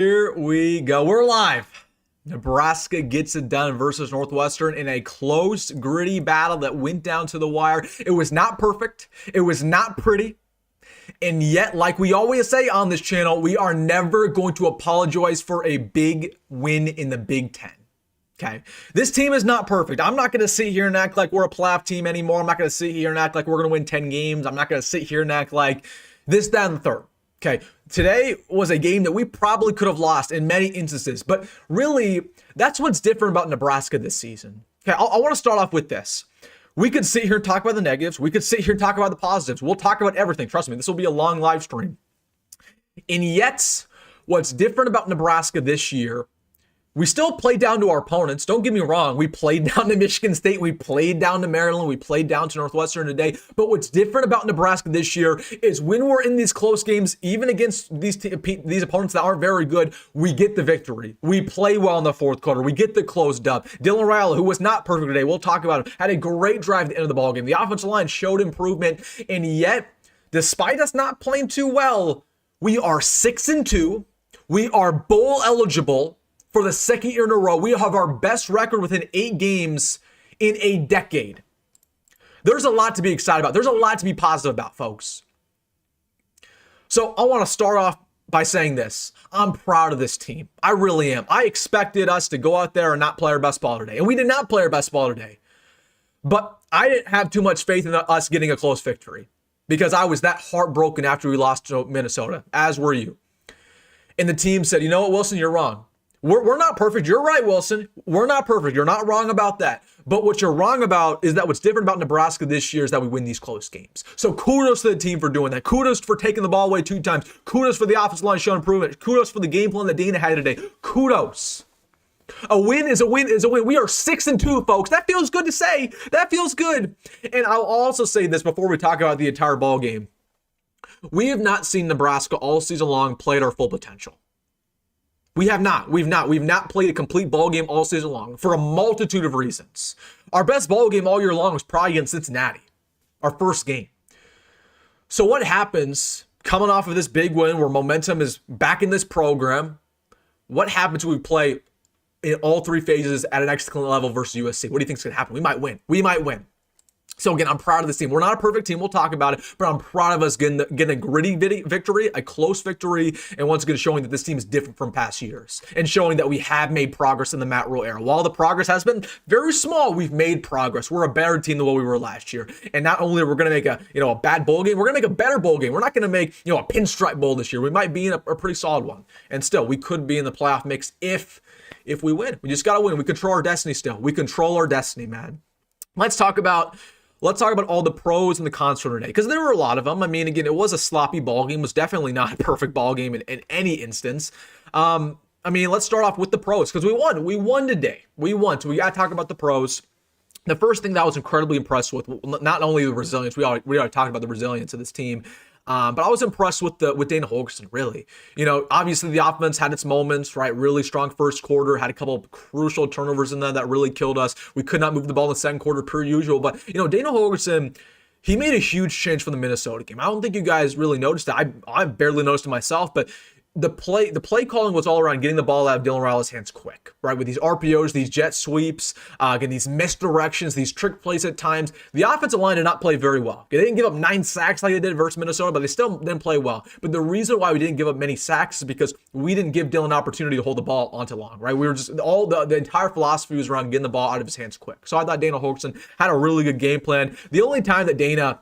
Here we go. We're live. Nebraska gets it done versus Northwestern in a close, gritty battle that went down to the wire. It was not perfect. It was not pretty. And yet, like we always say on this channel, we are never going to apologize for a big win in the Big Ten. Okay, this team is not perfect. I'm not going to sit here and act like we're a playoff team anymore. I'm not going to sit here and act like we're going to win 10 games. I'm not going to sit here and act like this, that, and the third. Okay, today was a game that we probably could have lost in many instances, but really, that's what's different about Nebraska this season. Okay, I want to start off with this. We could sit here and talk about the negatives. We could sit here and talk about the positives. We'll talk about everything. Trust me, this will be a long live stream. And yet, what's different about Nebraska this year, we still played down to our opponents. Don't get me wrong. We played down to Michigan State. We played down to Maryland. We played down to Northwestern today. But what's different about Nebraska this year is when we're in these close games, even against these opponents that aren't very good, we get the victory. We play well in the fourth quarter. We get the closed up. Dylan Raiola, who was not perfect today, we'll talk about him, had a great drive at the end of the ballgame. The offensive line showed improvement. And yet, despite us not playing too well, we are 6-2. We are bowl eligible. For the second year in a row, we have our best record within 8 games in a decade. There's a lot to be excited about. There's a lot to be positive about, folks. So I want to start off by saying this. I'm proud of this team. I really am. I expected us to go out there and not play our best ball today. And we did not play our best ball today. But I didn't have too much faith in us getting a close victory because I was that heartbroken after we lost to Minnesota, as were you. And the team said, you know what, Wilson, you're wrong. We're not perfect. You're right, Wilson. We're not perfect. You're not wrong about that. But what you're wrong about is that what's different about Nebraska this year is that we win these close games. So kudos to the team for doing that. Kudos for taking the ball away 2 times. Kudos for the offensive line showing improvement. Kudos for the game plan that Dane had today. Kudos. A win is a win is a win. We are 6-2, folks. That feels good to say. That feels good. And I'll also say this before we talk about the entire ball game. We have not seen Nebraska all season long play at our full potential. We have not. We've not played a complete ball game all season long for a multitude of reasons. Our best ball game all year long was probably against Cincinnati, our first game. So what happens coming off of this big win where momentum is back in this program? What happens when we play in all 3 phases at an excellent level versus USC? What do you think is going to happen? We might win. We might win. So again, I'm proud of this team. We're not a perfect team. We'll talk about it, but I'm proud of us getting a gritty victory, a close victory, and once again showing that this team is different from past years and showing that we have made progress in the Matt Rhule era. While the progress has been very small, we've made progress. We're a better team than what we were last year. And not only are we going to make a bad bowl game, we're going to make a better bowl game. We're not going to make a pinstripe bowl this year. We might be in a pretty solid one, and still we could be in the playoff mix if we win. We just got to win. We control our destiny still. We control our destiny, man. Let's talk about all the pros and the cons from today, because there were a lot of them. I mean, again, it was a sloppy ball game. It was definitely not a perfect ball game in any instance. Let's start off with the pros, because we won. We won today. We won. So we got to talk about the pros. The first thing that I was incredibly impressed with, not only the resilience, we already talked about the resilience of this team, but I was impressed with Dana Holgorsen, really. Obviously the offense had its moments, right? Really strong first quarter, had a couple of crucial turnovers in there that really killed us. We could not move the ball in the second quarter per usual, but Dana Holgorsen, he made a huge change from the Minnesota game. I don't think you guys really noticed that. I barely noticed it myself, but the play calling was all around getting the ball out of Dylan Raiola's hands quick, right? With these RPOs, these jet sweeps, again, these misdirections, these trick plays at times. The offensive line did not play very well. They didn't give up 9 sacks like they did versus Minnesota, but they still didn't play well. But the reason why we didn't give up many sacks is because we didn't give Dylan an opportunity to hold the ball onto long, right? We were just, the entire philosophy was around getting the ball out of his hands quick. So I thought Dana Holgorsen had a really good game plan. The only time that Dana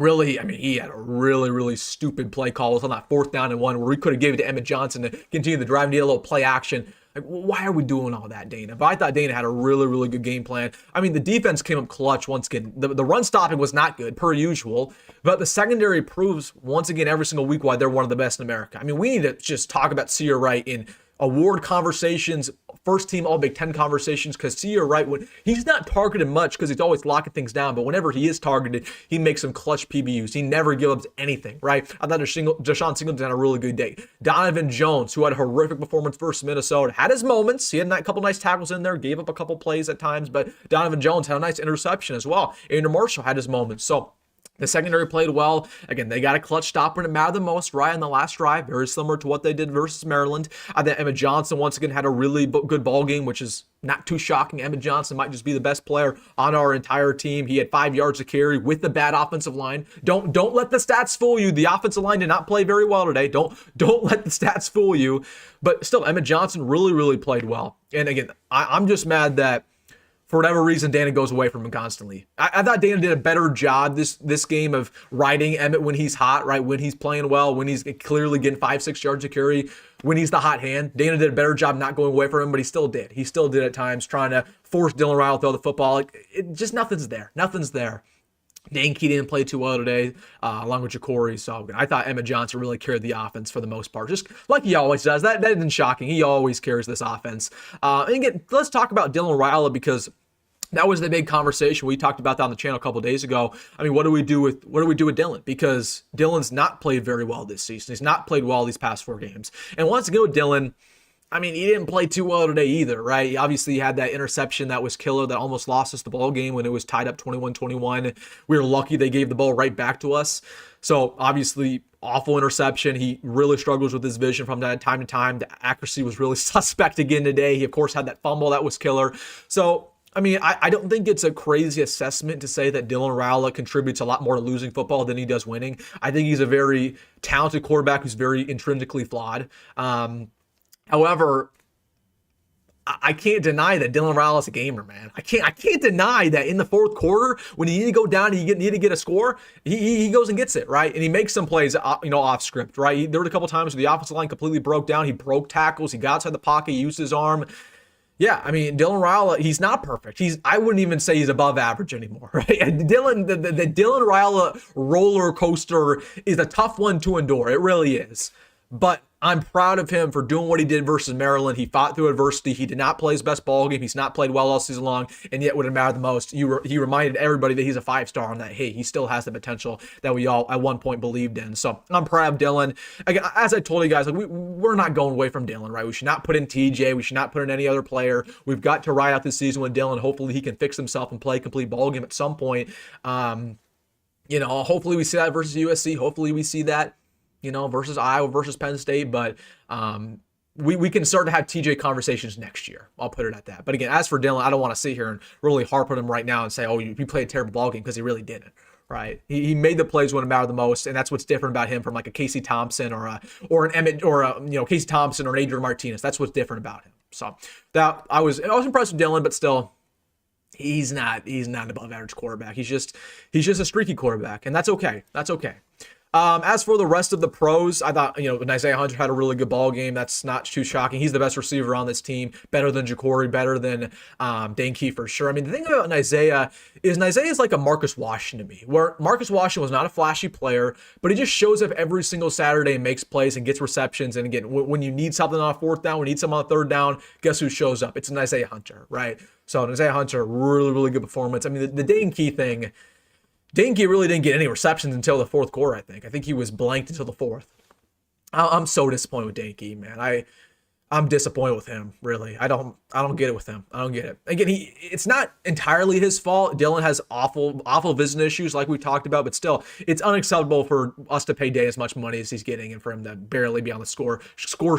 he had a really stupid play call. It was on that 4th down and 1 where we could have given it to Emmett Johnson to continue the drive, need a little play action. Like, why are we doing all that, Dana? But I thought Dana had a really good game plan. The defense came up clutch once again. The run stopping was not good, per usual, but the secondary proves once again every single week why they're one of the best in America. We need to just talk about Sear Wright in award conversations, first team all Big Ten conversations, because Sear Wright, when he's not targeted much because he's always locking things down, but whenever he is targeted, he makes some clutch PBUs. He never gives up anything, right? I thought Deshaun Singleton had a really good day. Donovan Jones, who had a horrific performance versus Minnesota, had his moments. He had a couple nice tackles in there, gave up a couple plays at times, but Donovan Jones had a nice interception as well. Andrew Marshall had his moments. So The secondary played well. Again, they got a clutch stopper and it mattered the most, right, in the last drive. Very similar to what they did versus Maryland. I think Emmett Johnson, once again, had a really good ball game, which is not too shocking. Emmett Johnson might just be the best player on our entire team. He had 5 yards to carry with the bad offensive line. Don't let the stats fool you. The offensive line did not play very well today. Don't let the stats fool you. But still, Emmett Johnson really played well. And again, I'm just mad that for whatever reason, Dane goes away from him constantly. I thought Dane did a better job this game of riding Emmett when he's hot, right? When he's playing well, when he's clearly getting 5-6 yards to carry, when he's the hot hand. Dane did a better job not going away from him, but he still did. He still did at times, trying to force Dylan Raiola to throw the football. Just nothing's there. Nothing's there. Dane Key didn't play too well today, along with Jacory. So I thought Emmett Johnson really carried the offense for the most part, just like he always does. That isn't shocking. He always carries this offense. And again, let's talk about Dylan Raiola, because that was the big conversation. We talked about that on the channel a couple days ago. I mean, what do we do with Dylan? Because Dylan's not played very well this season. He's not played well these past 4 games. And once again with Dylan, I mean, he didn't play too well today either, right? Obviously, he had that interception that was killer that almost lost us the ball game when it was tied up 21-21. We were lucky they gave the ball right back to us. So obviously, awful interception. He really struggles with his vision from that time to time. The accuracy was really suspect again today. He, of course, had that fumble that was killer. So I mean, I don't think it's a crazy assessment to say that Dylan Raiola contributes a lot more to losing football than he does winning. I think he's a very talented quarterback who's very intrinsically flawed. However, I can't deny that Dylan Raiola is a gamer, man. I can't deny that in the fourth quarter, when you need to go down and you need to get a score, he goes and gets it, right? And he makes some plays, off script, right? There were a couple times where the offensive line completely broke down. He broke tackles. He got outside the pocket. He used his arm. Yeah, I mean, Dylan Raiola, he's not perfect. I wouldn't even say he's above average anymore, right? And the Dylan Raiola roller coaster is a tough one to endure. It really is. But I'm proud of him for doing what he did versus Maryland. He fought through adversity. He did not play his best ball game. He's not played well all season long. And yet, what it mattered the most, he reminded everybody that he's a 5-star and that, hey, he still has the potential that we all at one point believed in. So I'm proud of Dylan. Again, as I told you guys, we're not going away from Dylan, right? We should not put in TJ. We should not put in any other player. We've got to ride out this season with Dylan. Hopefully, he can fix himself and play a complete ball game at some point. Hopefully we see that versus USC. Hopefully we see that versus Iowa, versus Penn State, but we can start to have TJ conversations next year. I'll put it at that. But again, as for Dylan, I don't want to sit here and really harp on him right now and say, oh, you played a terrible ball game, because he really didn't, right? He made the plays when it mattered the most, and that's what's different about him from like a Casey Thompson or an Emmett or a Casey Thompson or an Adrian Martinez. That's what's different about him. So that I was impressed with Dylan, but still, he's not an above average quarterback. He's just a streaky quarterback, and that's okay. That's okay. As for the rest of the pros, I thought, Nyziah Hunter had a really good ball game. That's not too shocking. He's the best receiver on this team, better than Jacory, better than Dane Key for sure. I mean, the thing about Nyziah is like a Marcus Washington to me, where Marcus Washington was not a flashy player, but he just shows up every single Saturday and makes plays and gets receptions. And again, when you need something on a 4th down, when you need something on a 3rd down, guess who shows up? It's Nyziah Hunter, right? So Nyziah Hunter, really good performance. I mean, the Dane Key thing, Dane Key really didn't get any receptions until the 4th quarter, I think. I think he was blanked until the 4th. I'm so disappointed with Dane Key, man. I'm disappointed with him, really. I don't get it with him. I don't get it. Again, it's not entirely his fault. Dylan has awful vision issues like we talked about, but still, it's unacceptable for us to pay Dane as much money as he's getting and for him to barely be on the score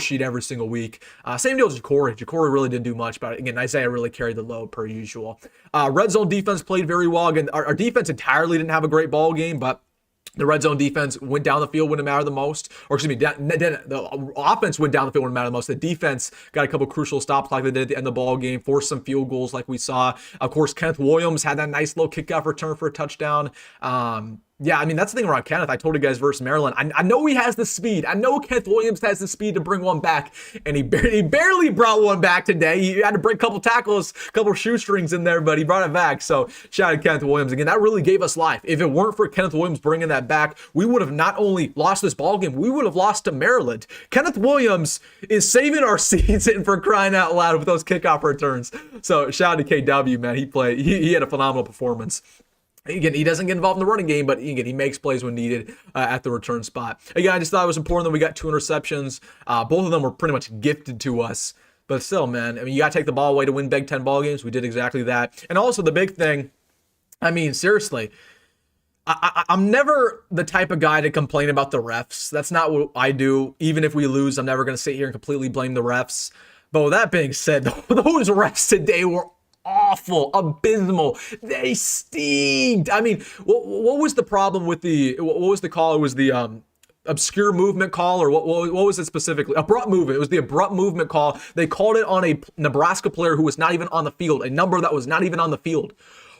sheet every single week. Same deal with Jacory. Jacory really didn't do much, but again, Nyziah really carried the load per usual. Red zone defense played very well. Again, our defense entirely didn't have a great ball game, but the red zone defense went down the field when it mattered the most. Or excuse me, the offense went down the field when it mattered the most. The defense got a couple crucial stops like they did at the end of the ball game, forced some field goals like we saw. Of course, Kenneth Williams had that nice little kickoff return for a touchdown. Yeah, I mean, that's the thing around Kenneth. I told you guys versus Maryland. I know he has the speed. I know Kenneth Williams has the speed to bring one back, and he barely brought one back today. He had to break a couple tackles, a couple shoestrings in there, but he brought it back. So shout out to Kenneth Williams. Again, that really gave us life. If it weren't for Kenneth Williams bringing that back, we would have not only lost this ball game, we would have lost to Maryland. Kenneth Williams is saving our season for crying out loud with those kickoff returns. So shout out to KW, man. He had a phenomenal performance. Again, he doesn't get involved in the running game, but again, he makes plays when needed at the return spot. Again, I just thought it was important that we got 2 interceptions. Both of them were pretty much gifted to us. But still, man, I mean, you got to take the ball away to win Big Ten ball games. We did exactly that. And also the big thing, I mean, seriously, I'm never the type of guy to complain about the refs. That's not what I do. Even if we lose, I'm never going to sit here and completely blame the refs. But with that being said, those refs today were awful, abysmal. They stinged. I mean, what was the problem with what was the call? It was the obscure movement call, or what was it specifically? Abrupt movement. It was the abrupt movement call. They called it on a Nebraska player who was not even on the field, a number that was not even on the field.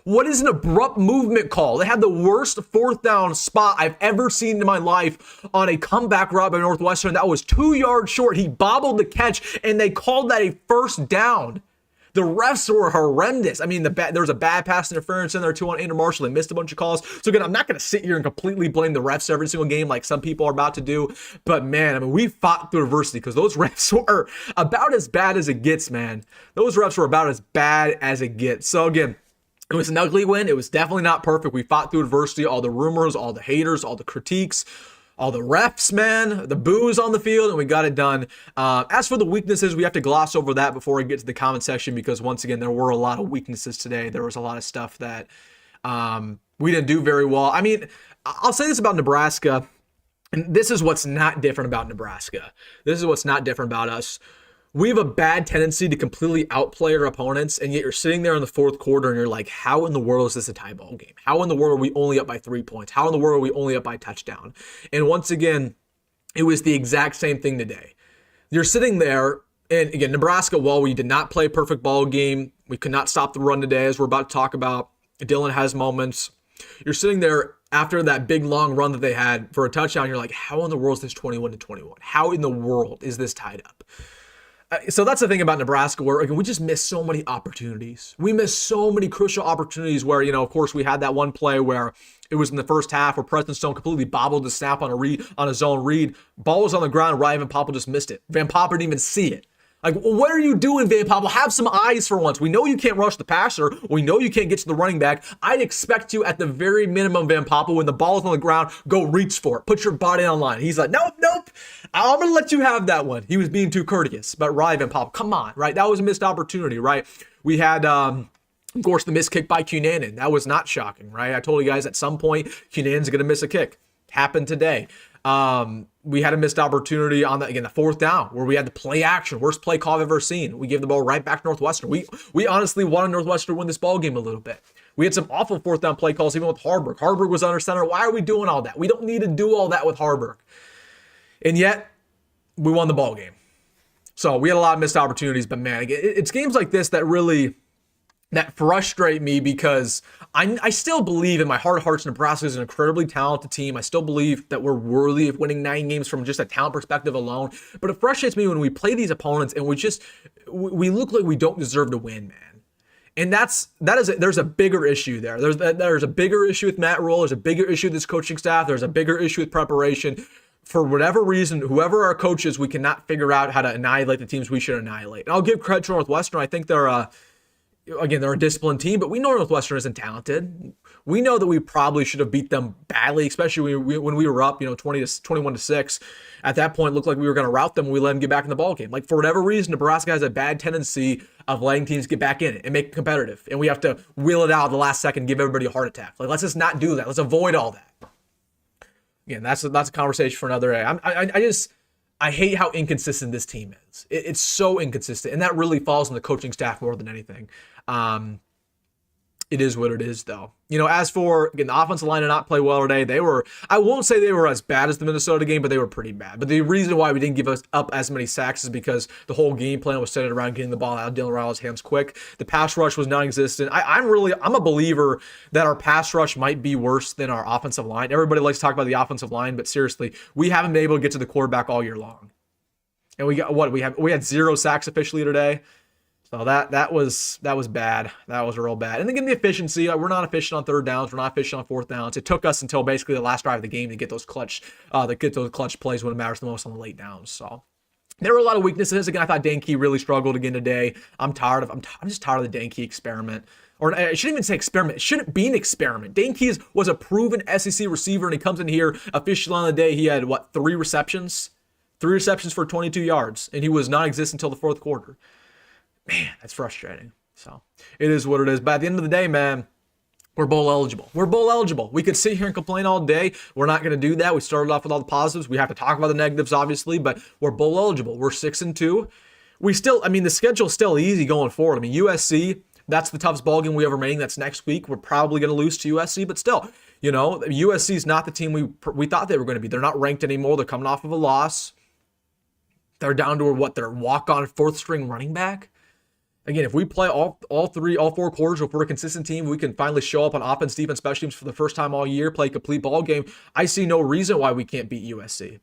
What is an abrupt movement call? They had the worst fourth down spot I've ever seen in my life on a comeback route by Northwestern. That was 2 yards short. He bobbled the catch, and they called that a first down. The refs were horrendous. I mean, there was a bad pass interference in there too on Andrew Marshall. They missed a bunch of calls. So again, I'm not going to sit here and completely blame the refs every single game like some people are about to do. But man, I mean, we fought through adversity because those refs were about as bad as it gets, man. Those refs were about as bad as it gets. So again, it was an ugly win. It was definitely not perfect. We fought through adversity, all the rumors, all the haters, all the critiques, all the refs, man, the boos on the field, and we got it done. As for the weaknesses, we have to gloss over that before we get to the comment section because, once again, there were a lot of weaknesses today. There was a lot of stuff that we didn't do very well. I mean, I'll say this about Nebraska, and this is what's not different about Nebraska. This is what's not different about us. We have a bad tendency to completely outplay our opponents, and yet you're sitting there in the fourth quarter and you're like, how in the world is this a tie ball game? How in the world are we only up by 3 points? How in the world are we only up by a touchdown? And once again, it was the exact same thing today. You're sitting there, and again, Nebraska, while we did not play a perfect ball game, we could not stop the run today, as we're about to talk about. Dylan has moments. You're sitting there after that big long run that they had for a touchdown. You're like, how in the world is this 21-21? How in the world is this tied up? So that's the thing about Nebraska, where again, we just missed so many opportunities. We missed so many crucial opportunities where, of course, we had that one play where it was in the first half where Preston Stone completely bobbled the snap on a zone read. Ball was on the ground. Ryan Van Poppel just missed it. Van Poppel didn't even see it. Like, what are you doing, Van Poppel? Have some eyes for once. We know you can't rush the passer. We know you can't get to the running back. I'd expect you at the very minimum, Van Poppel, when the ball is on the ground, go reach for it. Put your body on line. He's like, nope. I'm going to let you have that one. He was being too courteous. But Ryan Van Poppel, come on, right? That was a missed opportunity, right? We had, of course, the missed kick by Quinten. That was not shocking, right? I told you guys at some point, Quinten's going to miss a kick. Happened today. We had a missed opportunity on the fourth down where we had the play action, worst play call I've ever seen. We gave the ball right back to Northwestern. We honestly wanted Northwestern to win this ball game a little bit. We had some awful fourth down play calls even with Haarberg. Haarberg was under center. Why are we doing all that? We don't need to do all that with Haarberg. And yet, we won the ball game. So we had a lot of missed opportunities, but man, it's games like this that frustrate me because I still believe in my heart of hearts Nebraska is an incredibly talented team. I still believe that we're worthy of winning 9 games from just a talent perspective alone. But it frustrates me when we play these opponents and we look like we don't deserve to win, man. And there's a bigger issue there. There's a bigger issue with Matt Rhule. There's a bigger issue with this coaching staff. There's a bigger issue with preparation. For whatever reason, whoever our coach is, we cannot figure out how to annihilate the teams we should annihilate. And I'll give credit to Northwestern. I think they're a disciplined team, but we know Northwestern isn't talented. We know that we probably should have beat them badly, especially when we were up, 21-6. At that point, it looked like we were going to rout them when we let them get back in the ball game. Like, for whatever reason, Nebraska has a bad tendency of letting teams get back in it and make it competitive. And we have to wheel it out at the last second and give everybody a heart attack. Like, let's just not do that. Let's avoid all that. Again, that's a conversation for another day. I hate how inconsistent this team is. It's so inconsistent, and that really falls on the coaching staff more than anything. It is what it is, though. As for, again, the offensive line did not play well today. I won't say they were as bad as the Minnesota game, but they were pretty bad. But the reason why we didn't give us up as many sacks is because the whole game plan was centered around getting the ball out of Dylan Raiola's hands quick. The pass rush was non-existent. I'm a believer that our pass rush might be worse than our offensive line. Everybody likes to talk about the offensive line, but seriously, we haven't been able to get to the quarterback all year long. And we had 0 sacks officially today. So that was bad. That was real bad. And then again, the efficiency. We're not efficient on third downs. We're not efficient on fourth downs. It took us until basically the last drive of the game to get those clutch plays when it matters the most on the late downs. So there were a lot of weaknesses. Again, I thought Dane really struggled again today. I'm just tired of the Dane experiment. Or I shouldn't even say experiment. It shouldn't be an experiment. Dane was a proven SEC receiver, and he comes in here officially on the day. He had 3 receptions? 3 receptions for 22 yards, and he was non-existent until the fourth quarter. Man, that's frustrating. So it is what it is. But at the end of the day, man, We're bowl eligible. We're bowl eligible. We could sit here and complain all day. We're not going to do that. We started off with all the positives. We have to talk about the negatives, obviously, but we're bowl eligible. We're 6-2. We still, I mean, the schedule's still easy going forward. I mean, USC, that's the toughest ball game we have remaining. That's next week. We're probably going to lose to USC, but still, you know, USC is not the team we thought they were going to be. They're not ranked anymore. They're coming off of a loss. They're down to their walk-on fourth string running back. Again, if we play all four quarters, if we're a consistent team, we can finally show up on offense, defense, special teams for the first time all year, play a complete ball game. I see no reason why we can't beat USC.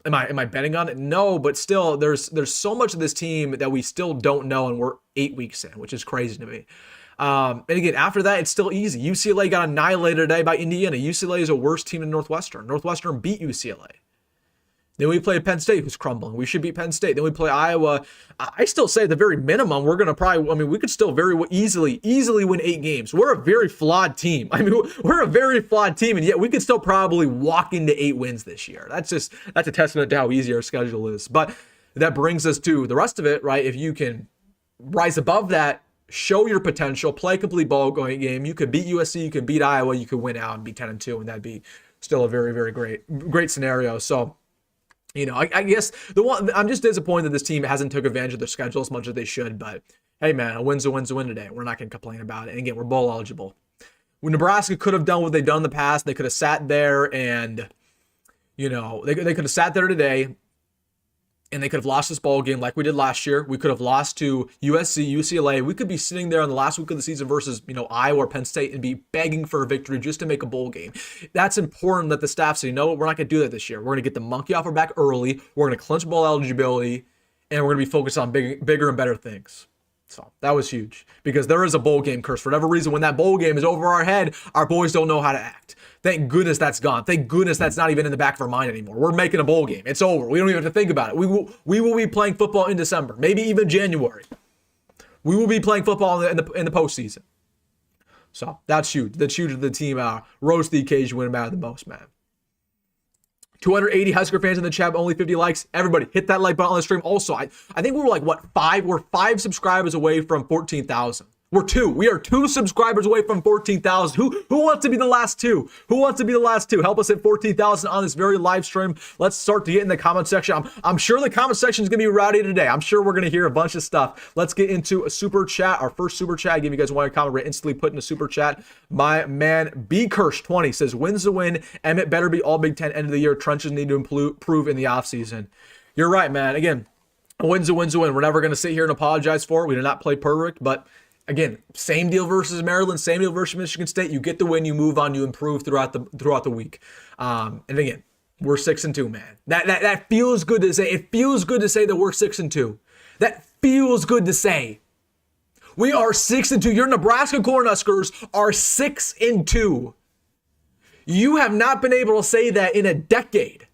Am I betting on it? No, but still, there's so much of this team that we still don't know, and we're 8 weeks in, which is crazy to me. And again, after that, it's still easy. UCLA got annihilated today by Indiana. UCLA is a worse team than Northwestern. Northwestern beat UCLA. Then we play Penn State, who's crumbling. We should beat Penn State. Then we play Iowa. I still say at the very minimum, we're going to probably, I mean, we could still very easily win 8 games. We're a very flawed team. I mean, we're a very flawed team, and yet we could still probably walk into 8 wins this year. That's a testament to how easy our schedule is. But that brings us to the rest of it, right? If you can rise above that, show your potential, play a complete ball going game, you could beat USC, you could beat Iowa, you could win out and be 10-2, and that'd be still a very, very great scenario. So, you know, I guess I'm just disappointed that this team hasn't took advantage of their schedule as much as they should. But hey, man, a win's a win today. We're not going to complain about it. And again, we're bowl eligible. When Nebraska could have done what they've done in the past, they could have sat there and, you know, they could have sat there today and they could have lost this ball game like we did last year. We could have lost to USC, UCLA. We could be sitting there in the last week of the season versus, you know, Iowa or Penn State and be begging for a victory just to make a bowl game. That's important that the staff say, no, we're not going to do that this year. We're going to get the monkey off our back early. We're going to clinch bowl eligibility, and we're going to be focused on bigger and better things. So that was huge because there is a bowl game curse. For whatever reason, when that bowl game is over our head, our boys don't know how to act. Thank goodness that's gone. Thank goodness that's not even in the back of our mind anymore. We're making a bowl game. It's over. We don't even have to think about it. We will be playing football in December, maybe even January. We will be playing football in the postseason. So that's huge. That's huge. The team rose to the occasion when it mattered the most, man. 280 Husker fans in the chat, only 50 likes. Everybody, hit that like button on the stream. Also, I think we were like, what, 5? We're 5 subscribers away from 14,000. We are 2 subscribers away from 14,000. Who wants to be the last 2? Who wants to be the last 2? Help us hit 14,000 on this very live stream. Let's start to get in the comment section. I'm sure the comment section is going to be rowdy today. I'm sure we're going to hear a bunch of stuff. Let's get into a super chat. Our first super chat. Give you guys one comment. We're instantly put in a super chat. My man, BKirsch20 says, wins the win. Emmett better be all Big Ten end of the year. Trenches need to improve in the offseason. You're right, man. Again, a win's a win. We're never going to sit here and apologize for it. We did not play perfect, but again, same deal versus Maryland, same deal versus Michigan State. You get the win, you move on, you improve throughout the week. And again, we're 6-2, man. That feels good to say. It feels good to say that we're 6-2. That feels good to say. We are 6-2. Your Nebraska Cornhuskers are 6-2. You have not been able to say that in a decade.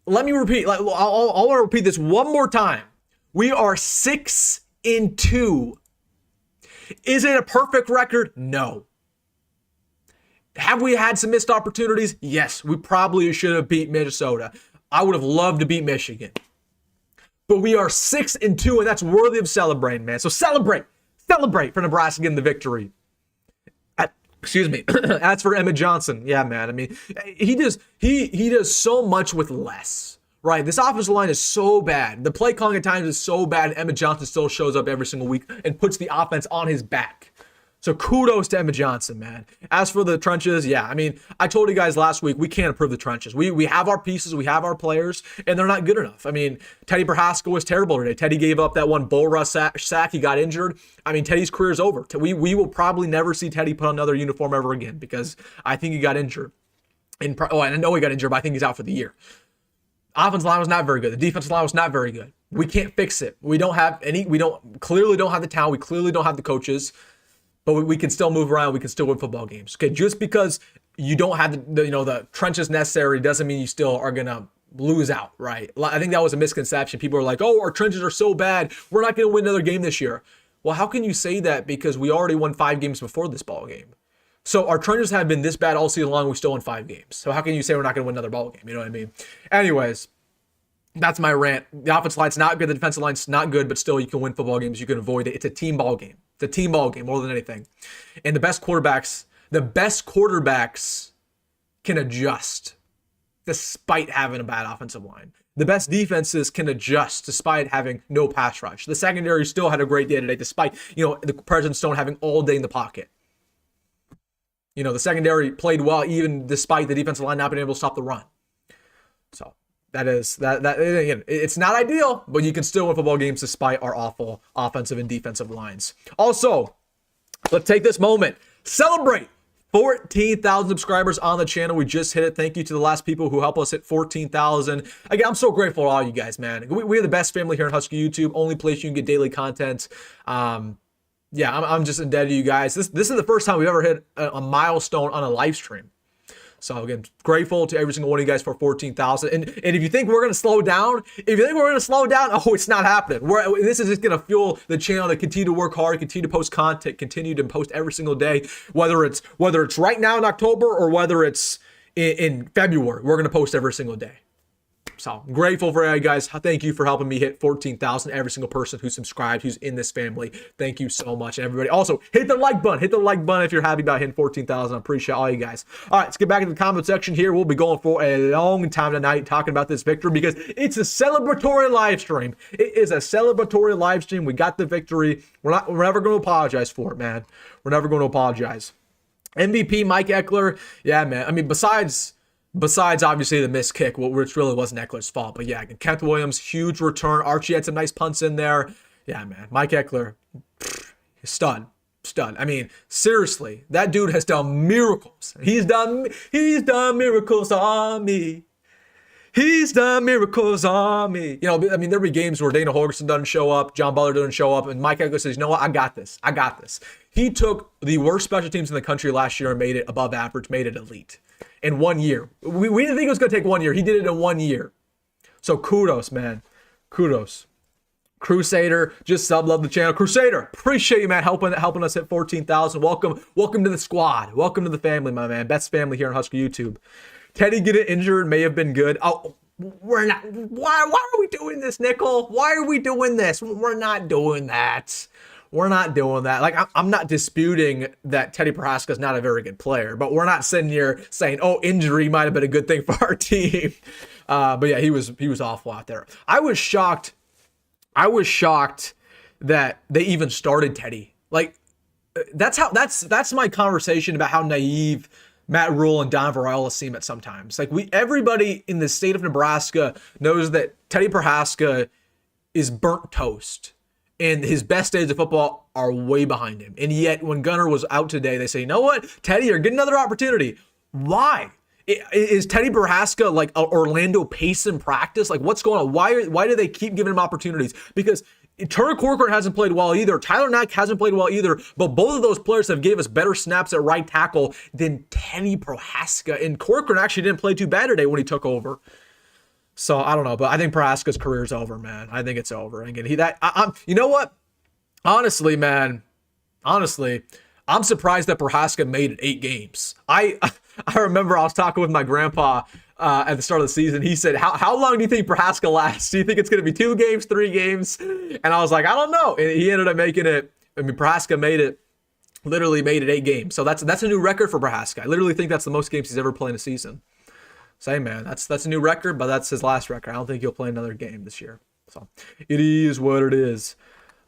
Let me repeat. I want to repeat this one more time. We are 6-2. Is it a perfect record? No. Have we had some missed opportunities? Yes, we probably should have beat Minnesota. I would have loved to beat Michigan. But we are 6-2, and that's worthy of celebrating, man. So celebrate for Nebraska getting the victory. Excuse me. As for Emmett Johnson, yeah, man. I mean, he does so much with less. Right, this offensive line is so bad. The play calling at times is so bad, and Emmett Johnson still shows up every single week and puts the offense on his back. So kudos to Emmett Johnson, man. As for the trenches, yeah, I mean, I told you guys last week, we can't improve the trenches. We have our pieces, we have our players, and they're not good enough. I mean, Teddy Prohaska was terrible today. Teddy gave up that one bull rush sack. He got injured. I mean, Teddy's career is over. We will probably never see Teddy put on another uniform ever again because I think he got injured. And I know he got injured, but I think he's out for the year. Offensive line was not very good. The defensive line was not very good. We can't fix it. We clearly don't have the talent. We clearly don't have the coaches, but we can still move around. We can still win football games. Okay, just because you don't have the trenches necessary doesn't mean you still are gonna lose out, right? I think that was a misconception. People are like, oh, our trenches are so bad. We're not gonna win another game this year. Well, how can you say that? Because we already won 5 games before this ball game. So our trenches have been this bad all season long. We still won 5 games. So how can you say we're not going to win another ball game? You know what I mean? Anyways, That's my rant. The offensive line's not good. The defensive line's not good, but still you can win football games. You can avoid it. It's a team ball game. It's a team ball game more than anything. And the best quarterbacks can adjust despite having a bad offensive line. The best defenses can adjust despite having no pass rush. The secondary still had a great day today despite, the President Stone having all day in the pocket. The secondary played well even despite the defensive line not being able to stop the run. So that again, it's not ideal, but you can still win football games despite our awful offensive and defensive lines. Also, let's take this moment, celebrate 14,000 subscribers on the channel. We just hit it. Thank you to the last people who helped us hit 14,000. Again, I'm so grateful to all you guys, man. We are the best family here in Husker YouTube. Only place you can get daily content. I'm just indebted to you guys. This is the first time we've ever hit a milestone on a live stream. So again, grateful to every single one of you guys for 14,000. And if you think we're going to slow down, oh, it's not happening. This is just going to fuel the channel to continue to work hard, continue to post content, continue to post every single day, whether it's right now in October or whether it's in February. We're going to post every single day. So I'm grateful for you guys. Thank you for helping me hit 14,000. Every single person who's subscribed, who's in this family. Thank you so much. And everybody, also hit the like button. Hit the like button if you're happy about hitting 14,000. I appreciate all you guys. All right, let's get back into the comment section here. We'll be going for a long time tonight talking about this victory because it's a celebratory live stream. It is a celebratory live stream. We got the victory. We're never going to apologize for it, man. We're never going to apologize. MVP Mike Ekeler. Yeah, man. I mean, besides obviously the missed kick, which really wasn't Eckler's fault. But yeah, Kent Williams, huge return. Archie had some nice punts in there. Yeah, man. Mike Ekeler, stud. I mean, seriously, that dude has done miracles. He's done miracles on me. He's done miracles on me. There'll be games where Dana Holgerson doesn't show up, John Butler doesn't show up, and Mike Ekeler says, you know what, I got this. He took the worst special teams in the country last year and made it above average, made it elite. In 1 year. We didn't think it was going to take 1 year. He did it in 1 year. So kudos, man. Kudos. Crusader, just love the channel. Crusader, appreciate you, man, helping us hit 14,000. Welcome to the squad. Welcome to the family, my man. Best family here on Husker YouTube. Teddy getting injured may have been good. Oh, we're not. Why are we doing this, Nickel? Why are we doing this? We're not doing that. We're not doing that. Like, I'm not disputing that Teddy Prohaska is not a very good player, but we're not sitting here saying, oh, injury might have been a good thing for our team. But yeah, he was awful out there. I was shocked that they even started Teddy. Like, that's my conversation about how naive Matt Rule and Don Raiola seem at sometimes. Like, everybody in the state of Nebraska knows that Teddy Prohaska is burnt toast. And his best days of football are way behind him. And yet, when Gunner was out today, they say, you know what? Teddy, you're getting another opportunity. Why? Is Teddy Prohaska like Orlando Pace in practice? Like, what's going on? Why do they keep giving him opportunities? Because Turner Corcoran hasn't played well either. Tyler Knack hasn't played well either. But both of those players have gave us better snaps at right tackle than Teddy Prohaska. And Corcoran actually didn't play too bad today when he took over. So I don't know, but I think Prohaska's career's over, man. I think it's over. Again, you know what? Honestly, man. I'm surprised that Prohaska made it 8 games. I remember I was talking with my grandpa at the start of the season. He said, "How long do you think Prohaska lasts? Do you think it's going to be 2 games, 3 games?" And I was like, "I don't know." And he ended up making it. I mean, Prohaska literally made it 8 games. So that's a new record for Prohaska. I literally think that's the most games he's ever played in a season. Same, man. That's a new record, but that's his last record. I don't think he'll play another game this year. So it is what it is.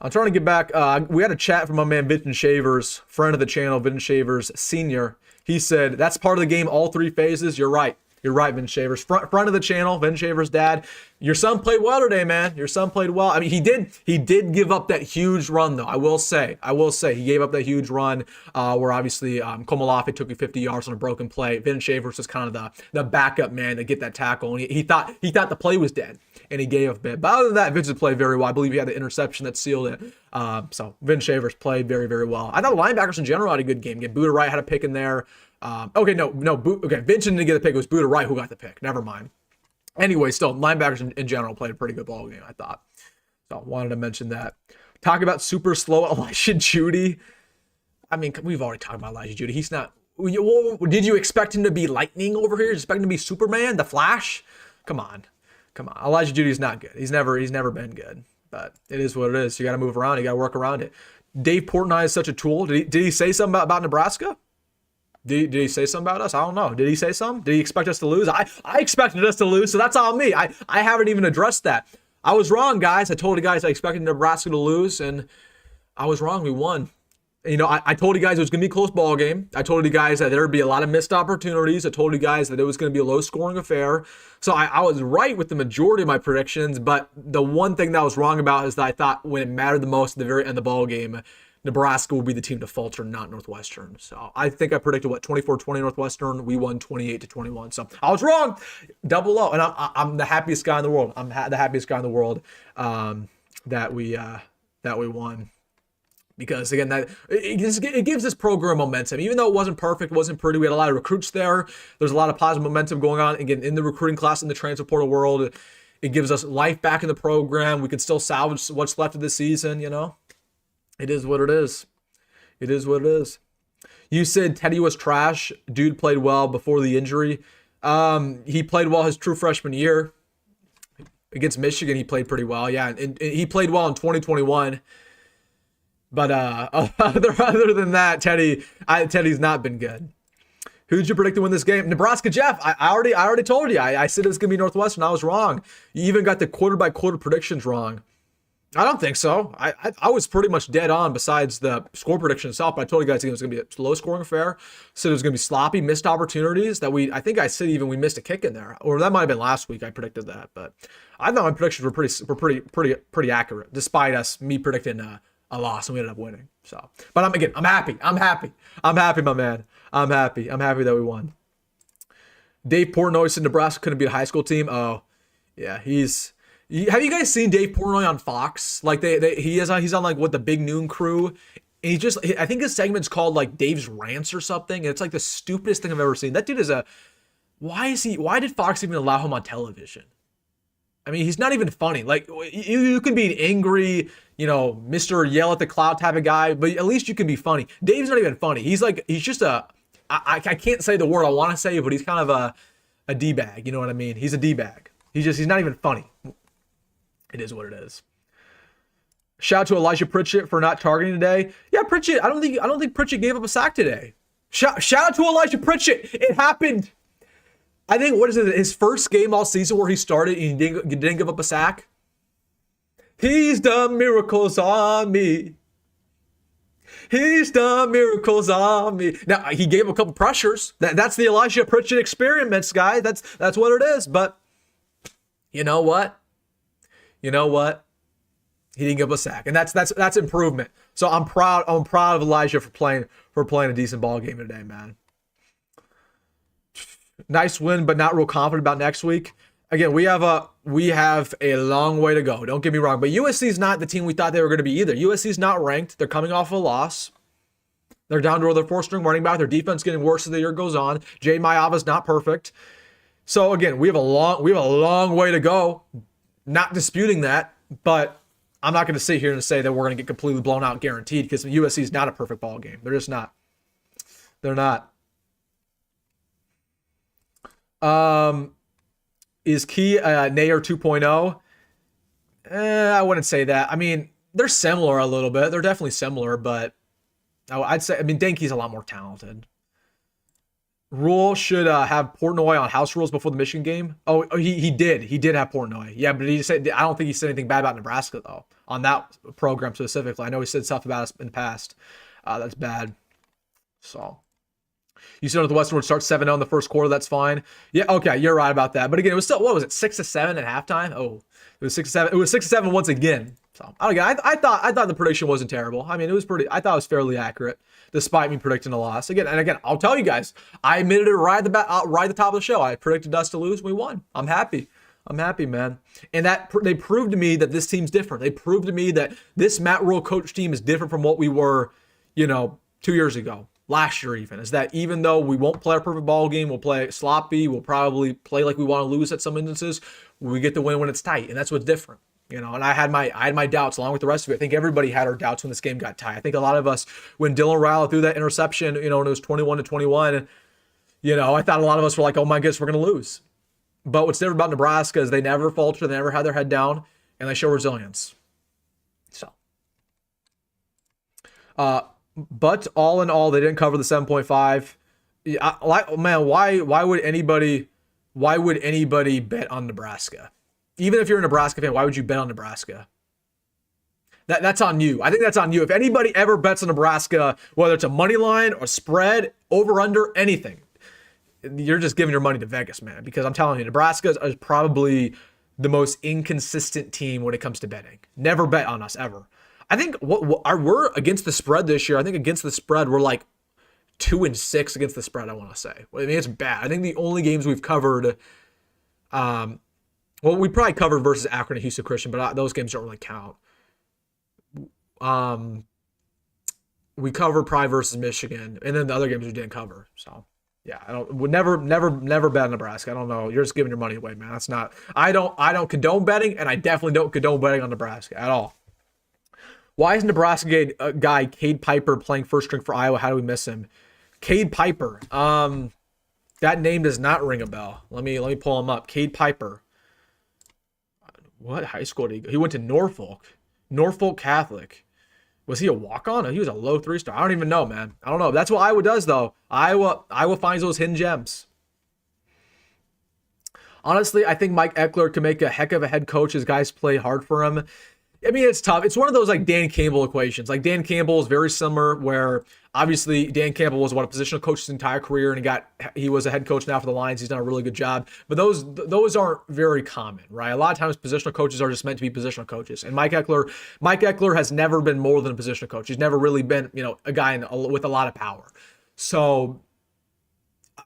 I'm trying to get back. We had a chat from my man Vincent Shavers, friend of the channel, Vincent Shavers Senior. He said that's part of the game, all 3 phases. You're right. You're right, Vin Shavers. Front of the channel, Vin Shavers' dad. Your son played well today, man. Your son played well. I mean, he did give up that huge run, though. I will say he gave up that huge run where obviously Komalafe took you 50 yards on a broken play. Vin Shavers was kind of the backup man to get that tackle, and he thought the play was dead, and he gave up a bit. But other than that, Vincent played very well. I believe he had the interception that sealed it. So Vin Shavers played very, very well. I thought the linebackers in general had a good game. Again, Buda Wright had a pick in there. Vincent didn't get the pick. It was Buda Wright who got the pick. Never mind. Anyway, still, linebackers in general played a pretty good ball game, I thought. So wanted to mention that. Talk about super slow Elijah Judy. I mean, we've already talked about Elijah Judy. He's not. Did you expect him to be lightning over here? Did you expect him to be Superman, the Flash? Come on. Come on. Elijah Judy's not good. He's never been good. But it is what it is. You got to move around. You got to work around it. Dave Portnoy is such a tool. Did he say something about Nebraska? Did he say something about us? I don't know. Did he say something? Did he expect us to lose? I expected us to lose, so that's on me. I haven't even addressed that. I was wrong, guys. I told you guys I expected Nebraska to lose, and I was wrong. We won. You know, I told you guys it was going to be a close ball game. I told you guys that there would be a lot of missed opportunities. I told you guys that it was going to be a low-scoring affair. So I was right with the majority of my predictions, but the one thing that I was wrong about is that I thought when it mattered the most at the very end of the ball game, Nebraska would be the team to falter, not Northwestern. So I think I predicted, 24-20 Northwestern. We won 28-21. So I was wrong. Double O. And I'm the happiest guy in the world. I'm the happiest guy in the world that we won. Because, again, that it gives this program momentum. Even though it wasn't perfect, wasn't pretty, we had a lot of recruits there. There's a lot of positive momentum going on. Again, in the recruiting class, in the transfer portal world, it gives us life back in the program. We can still salvage what's left of this season, you know. It is what it is. It is what it is. You said Teddy was trash. Dude played well before the injury. He played well his true freshman year. Against Michigan, he played pretty well. Yeah, and he played well in 2021. But other than that, Teddy's not been good. Who'd you predict to win this game? Nebraska, Jeff. I already told you. I said it was going to be Northwestern. I was wrong. You even got the quarter-by-quarter predictions wrong. I don't think so. I was pretty much dead on besides the score prediction itself, but I told you guys it was going to be a low-scoring affair. Said it was going to be sloppy, missed opportunities that I think I said even we missed a kick in there. Or that might have been last week I predicted that. But I thought my predictions were pretty accurate, despite me predicting a loss, and we ended up winning. So, but I'm happy. I'm happy, my man. I'm happy that we won. Dave Portnoy said Nebraska couldn't beat a high school team. Oh, yeah, have you guys seen Dave Portnoy on Fox? Like he's on like the Big Noon Crew. And I think his segment's called like Dave's Rants or something. And it's like the stupidest thing I've ever seen. That dude why did Fox even allow him on television? I mean, he's not even funny. Like, you can be an angry, Mr. Yell at the Cloud type of guy, but at least you can be funny. Dave's not even funny. He's just I can't say the word I want to say, but he's kind of a D-bag. You know what I mean? He's a D-bag. He's not even funny. It is what it is. Shout out to Elijah Pritchett for not targeting today. Yeah, Pritchett, I don't think Pritchett gave up a sack today. Shout out to Elijah Pritchett. It happened. I think, what is it, his first game all season where he started and he didn't give up a sack? He's done miracles on me. He's done miracles on me. Now, he gave a couple pressures. That's the Elijah Pritchett experiments, guys. That's what it is. But you know what? He didn't give up a sack. And that's improvement. So I'm proud of Elijah for playing a decent ball game today, man. Nice win, but not real confident about next week. Again, we have a long way to go. Don't get me wrong, but USC is not the team we thought they were going to be either. USC is not ranked. They're coming off a loss. They're down to their fourth-string running back. Their defense getting worse as the year goes on. Jay Mayava's not perfect. So again, we have a long way to go. Not disputing that, but I'm not going to sit here and say that we're going to get completely blown out guaranteed, because USC is not a perfect ball game. They're just not. They're not. Is Key Nair 2.0? I wouldn't say that. I mean, they're similar a little bit. They're definitely similar, but I'd say, Dane Key's a lot more talented. Rule should have Portnoy on house rules before the Michigan game. Oh, he did. He did have Portnoy. Yeah, but I don't think he said anything bad about Nebraska, though, on that program specifically. I know he said stuff about us in the past. That's bad. So. You said Northwestern would start 7-0 in the first quarter. That's fine. Yeah, okay, you're right about that. But again, it was still, what was it, 6-7 at halftime? Oh, it was 6-7. It was 6-7 once again. So again, I thought the prediction wasn't terrible. I mean, I thought it was fairly accurate, despite me predicting a loss. Again, I'll tell you guys, I admitted it right at the top of the show. I predicted us to lose. We won. I'm happy. I'm happy, man. And they proved to me that this team's different. They proved to me that this Matt Rule coach team is different from what we were, 2 years ago. Last year even, is that even though we won't play a perfect ball game, we'll play sloppy, we'll probably play like we want to lose at some instances, we get the win when it's tight, and that's what's different. And I had my doubts along with the rest of it. I think everybody had our doubts when this game got tight. I think a lot of us, when Dylan Raiola threw that interception, and it was 21-21, I thought a lot of us were like, oh my goodness, we're going to lose. But what's different about Nebraska is they never falter, they never had their head down, and they show resilience. So, but all in all, they didn't cover the 7.5. Yeah, man, why would anybody bet on Nebraska? Even if you're a Nebraska fan, why would you bet on Nebraska? That's on you. I think that's on you. If anybody ever bets on Nebraska, whether it's a money line or spread, over, under, anything, you're just giving your money to Vegas, man. Because I'm telling you, Nebraska is probably the most inconsistent team when it comes to betting. Never bet on us, ever. I think we're against the spread this year. I think against the spread, we're like 2-6 against the spread, I want to say. I mean, it's bad. I think the only games we've covered, well, we probably covered versus Akron and Houston Christian, but those games don't really count. We covered probably versus Michigan, and then the other games we didn't cover. So yeah, would never bet on Nebraska. I don't know. You're just giving your money away, man. That's not. I don't condone betting, and I definitely don't condone betting on Nebraska at all. Why is Nebraska guy Cade Piper playing first string for Iowa? How do we miss him? Cade Piper. That name does not ring a bell. Let me pull him up. Cade Piper. What high school did he go? He went to Norfolk Catholic. Was he a walk-on? He was a low 3-star. I don't even know, man. I don't know. That's what Iowa does, though. Iowa finds those hidden gems. Honestly, I think Mike Eckler can make a heck of a head coach. His guys play hard for him. I mean, it's tough. It's one of those like Dan Campbell equations. Like Dan Campbell is very similar, where obviously Dan Campbell was a positional coach his entire career, and he was a head coach now for the Lions. He's done a really good job. But those aren't very common, right? A lot of times positional coaches are just meant to be positional coaches. And Mike Eckler has never been more than a positional coach. He's never really been, a guy with a lot of power. So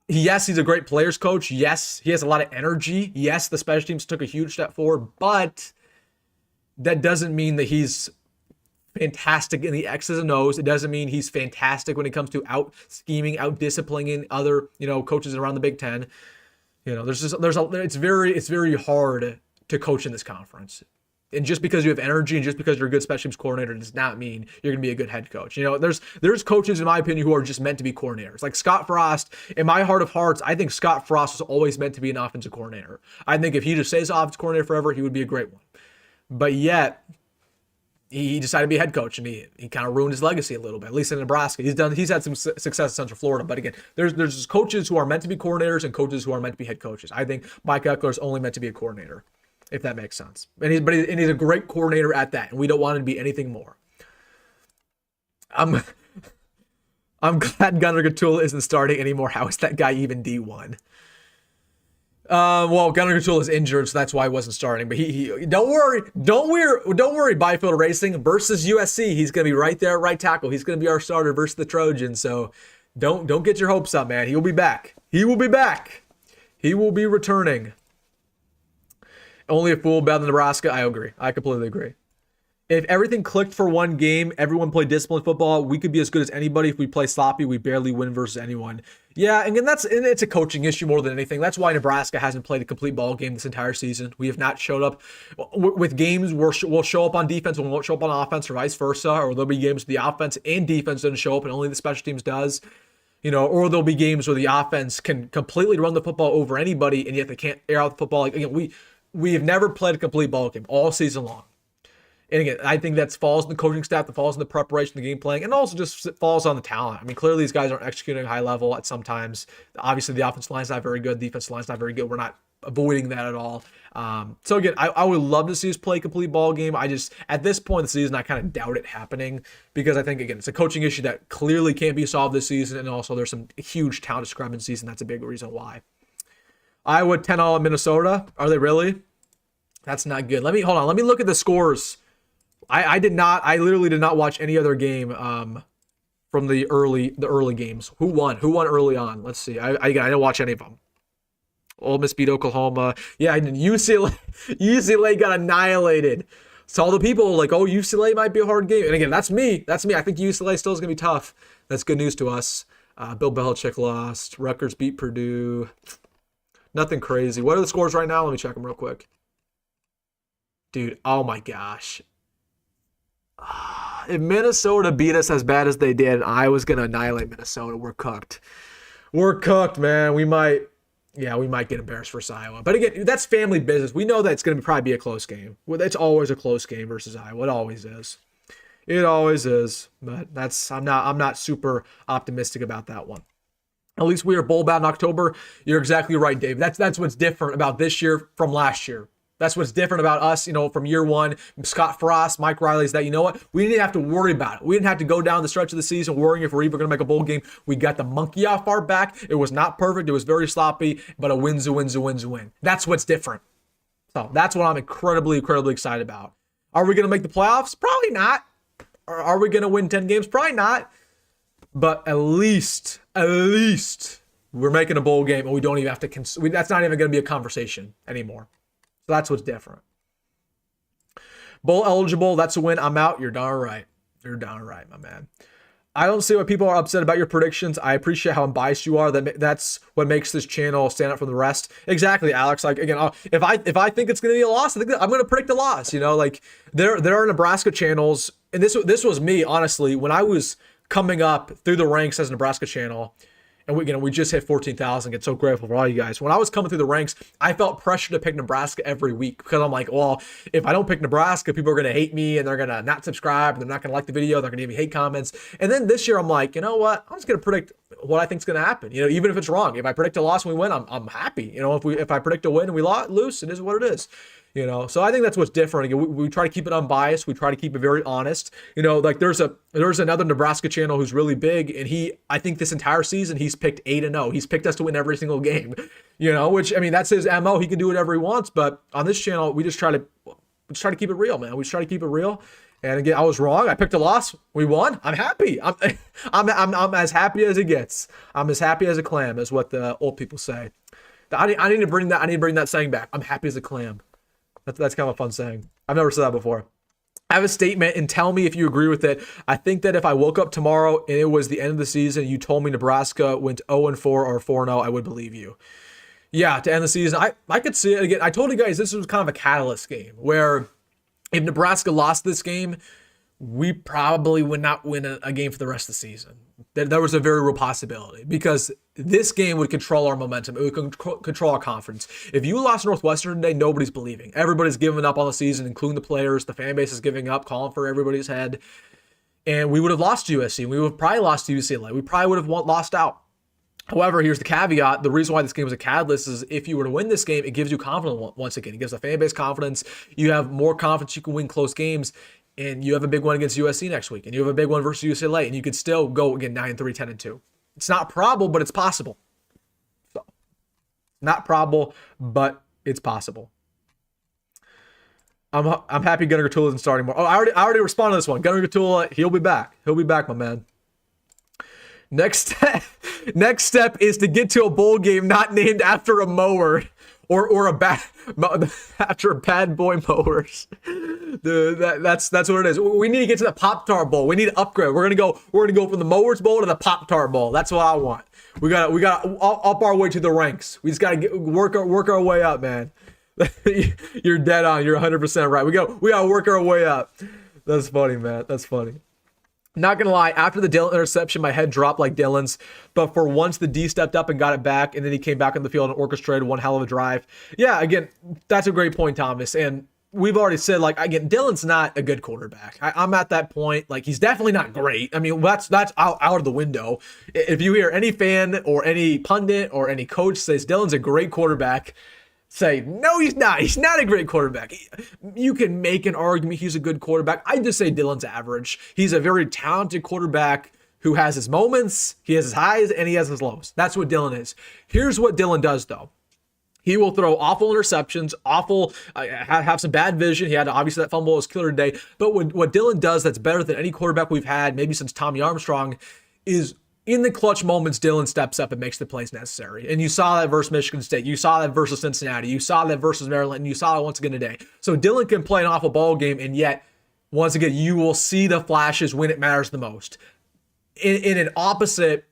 yes, he's a great players coach. Yes, he has a lot of energy. Yes, the special teams took a huge step forward, but that doesn't mean that he's fantastic in the X's and O's. It doesn't mean he's fantastic when it comes to out scheming, out disciplining other, coaches around the Big Ten. It's very hard to coach in this conference. And just because you have energy and just because you're a good special teams coordinator does not mean you're going to be a good head coach. There's coaches, in my opinion, who are just meant to be coordinators. Like Scott Frost, in my heart of hearts, I think Scott Frost was always meant to be an offensive coordinator. I think if he just stays offensive coordinator forever, he would be a great one. But yet, he decided to be a head coach, and he kind of ruined his legacy a little bit, at least in Nebraska. He's had some success in Central Florida. But again, there's coaches who are meant to be coordinators and coaches who are meant to be head coaches. I think Mike Eckler is only meant to be a coordinator, if that makes sense. And he's a great coordinator at that, and we don't want him to be anything more. I'm glad Gunnar Gatula isn't starting anymore. How is that guy even D1? Well, Gunnar Gatula is injured, so that's why he wasn't starting. But he don't worry. Byfield Racing versus USC. He's gonna be right there at right tackle. He's gonna be our starter versus the Trojans. So don't get your hopes up, man. He will be back. He will be back. He will be returning. Only a fool bet on Nebraska. I agree. I completely agree. If everything clicked for one game, everyone played disciplined football, we could be as good as anybody. If we play sloppy, we barely win versus anyone. Yeah, and it's a coaching issue more than anything. That's why Nebraska hasn't played a complete ball game this entire season. We have not showed up with games where we'll show up on defense and we won't show up on offense, or vice versa. Or there'll be games where the offense and defense doesn't show up and only the special teams does. Or there'll be games where the offense can completely run the football over anybody and yet they can't air out the football. Like, again, we have never played a complete ball game all season long. And again, I think that falls in the coaching staff, that falls in the preparation, the game playing, and also just falls on the talent. I mean, clearly these guys aren't executing at a high level at some times. Obviously, the offensive line's not very good. The defensive line's not very good. We're not avoiding that at all. So again, I would love to see us play a complete ball game. I just, at this point in the season, I kind of doubt it happening because I think, again, it's a coaching issue that clearly can't be solved this season, and also there's some huge talent discrepancies, and that's a big reason why. Iowa 10-0 at Minnesota. Are they really? That's not good. Let me look at the scores. I literally did not watch any other game from the early games. Who won early on? Let's see. I didn't watch any of them. Ole Miss beat Oklahoma. Yeah, and UCLA got annihilated. So all the people like, oh, UCLA might be a hard game. And again, that's me. I think UCLA still is going to be tough. That's good news to us. Bill Belichick lost. Rutgers beat Purdue. Nothing crazy. What are the scores right now? Let me check them real quick. Dude, oh my gosh. If Minnesota beat us as bad as they did, I was going to annihilate Minnesota. We're cooked. We're cooked, man. We might Yeah, we might get embarrassed versus Iowa. But again, that's family business. We know that it's going to probably be a close game. Well, it's always a close game versus Iowa. It always is. It always is. But I'm not super optimistic about that one. At least we are bowl bound in October. You're exactly right, Dave. That's what's different about this year from last year. That's what's different about us, from year one. Scott Frost, Mike Riley's that, we didn't have to worry about it. We didn't have to go down the stretch of the season worrying if we're even going to make a bowl game. We got the monkey off our back. It was not perfect. It was very sloppy, but a win's a win. That's what's different. So that's what I'm incredibly, incredibly excited about. Are we going to make the playoffs? Probably not. Are we going to win 10 games? Probably not. But at least we're making a bowl game and we don't even have to, that's not even going to be a conversation anymore. So that's what's different. Bowl eligible, that's a win. I'm out. You're darn right. You're darn right, my man. I don't see why people are upset about your predictions. I appreciate how unbiased you are. That's what makes this channel stand out from the rest. Exactly, Alex. Like, again, if I think it's going to be a loss, I'm going to predict a loss. There are Nebraska channels, and this was me, honestly, when I was coming up through the ranks as a Nebraska channel. And we just hit 14,000. Get so grateful for all you guys. When I was coming through the ranks, I felt pressure to pick Nebraska every week because I'm like, well, if I don't pick Nebraska, people are going to hate me and they're going to not subscribe and they're not going to like the video. They're going to give me hate comments. And then this year, I'm like, you know what? I'm just going to predict what I think is going to happen. Even if it's wrong. If I predict a loss and we win, I'm happy. If I predict a win and we lose, it is what it is. So I think that's what's different. Again, we try to keep it unbiased. We try to keep it very honest. There's another Nebraska channel who's really big, and I think this entire season he's picked 8-0. He's picked us to win every single game. Which that's his MO. He can do whatever he wants. But on this channel, we just try to keep it real, man. We just try to keep it real. And again, I was wrong. I picked a loss. We won. I'm happy. I'm as happy as it gets. I'm as happy as a clam, is what the old people say. I need to bring that saying back. I'm happy as a clam. That's kind of a fun saying. I've never said that before. I have a statement, and tell me if you agree with it. I think that if I woke up tomorrow and it was the end of the season, you told me Nebraska went 0-4 or 4-0, I would believe you. Yeah, to end the season, I could see it. Again, I told you guys this was kind of a catalyst game where if Nebraska lost this game, we probably would not win a game for the rest of the season. There was a very real possibility because this game would control our momentum. It would control our confidence. If you lost Northwestern today, nobody's believing. Everybody's giving up on the season, including the players. The fan base is giving up, calling for everybody's head. And we would have lost to USC. We would have probably lost to UCLA. We probably would have lost out. However, here's the caveat. The reason why this game was a catalyst is if you were to win this game, it gives you confidence once again. It gives the fan base confidence. You have more confidence you can win close games. And you have a big one against USC next week. And you have a big one versus UCLA. And you could still go again 9-3, 10-2. It's not probable, but it's possible. So, not probable, but it's possible. I'm happy Gunnar Gatula isn't starting more. Oh, I already responded to this one. Gunnar Gatula, he'll be back. He'll be back, my man. Next step is to get to a bowl game not named after a mower. Or after bad boy mowers. Dude, that's what it is. We need to get to the Pop-Tart Bowl. We need to upgrade. We're gonna go from the Mowers Bowl to the Pop-Tart Bowl. That's what I want. We got up our way to the ranks. We just gotta work our way up, man. You're dead on. You're 100% right. We gotta work our way up. That's funny, man. That's funny. Not gonna lie, after the Dillon interception, my head dropped like Dillon's. But for once, the D stepped up and got it back, and then he came back on the field and orchestrated one hell of a drive. Yeah, again, that's a great point, Thomas. And we've already said, again, Dillon's not a good quarterback. I'm at that point. He's definitely not great. I mean, that's out of the window. If you hear any fan or any pundit or any coach says Dillon's a great quarterback, say, no, he's not. He's not a great quarterback. You can make an argument he's a good quarterback. I just say Dillon's average. He's a very talented quarterback who has his moments, he has his highs, and he has his lows. That's what Dillon is. Here's what Dillon does, though. He will throw awful interceptions, have some bad vision. He had, obviously, that fumble was killer today. But what Dillon does that's better than any quarterback we've had, maybe since Tommy Armstrong, is in the clutch moments, Dillon steps up and makes the plays necessary. And you saw that versus Michigan State. You saw that versus Cincinnati. You saw that versus Maryland. And you saw it once again today. So Dillon can play an awful ball game, and yet, once again, you will see the flashes when it matters the most. In an opposite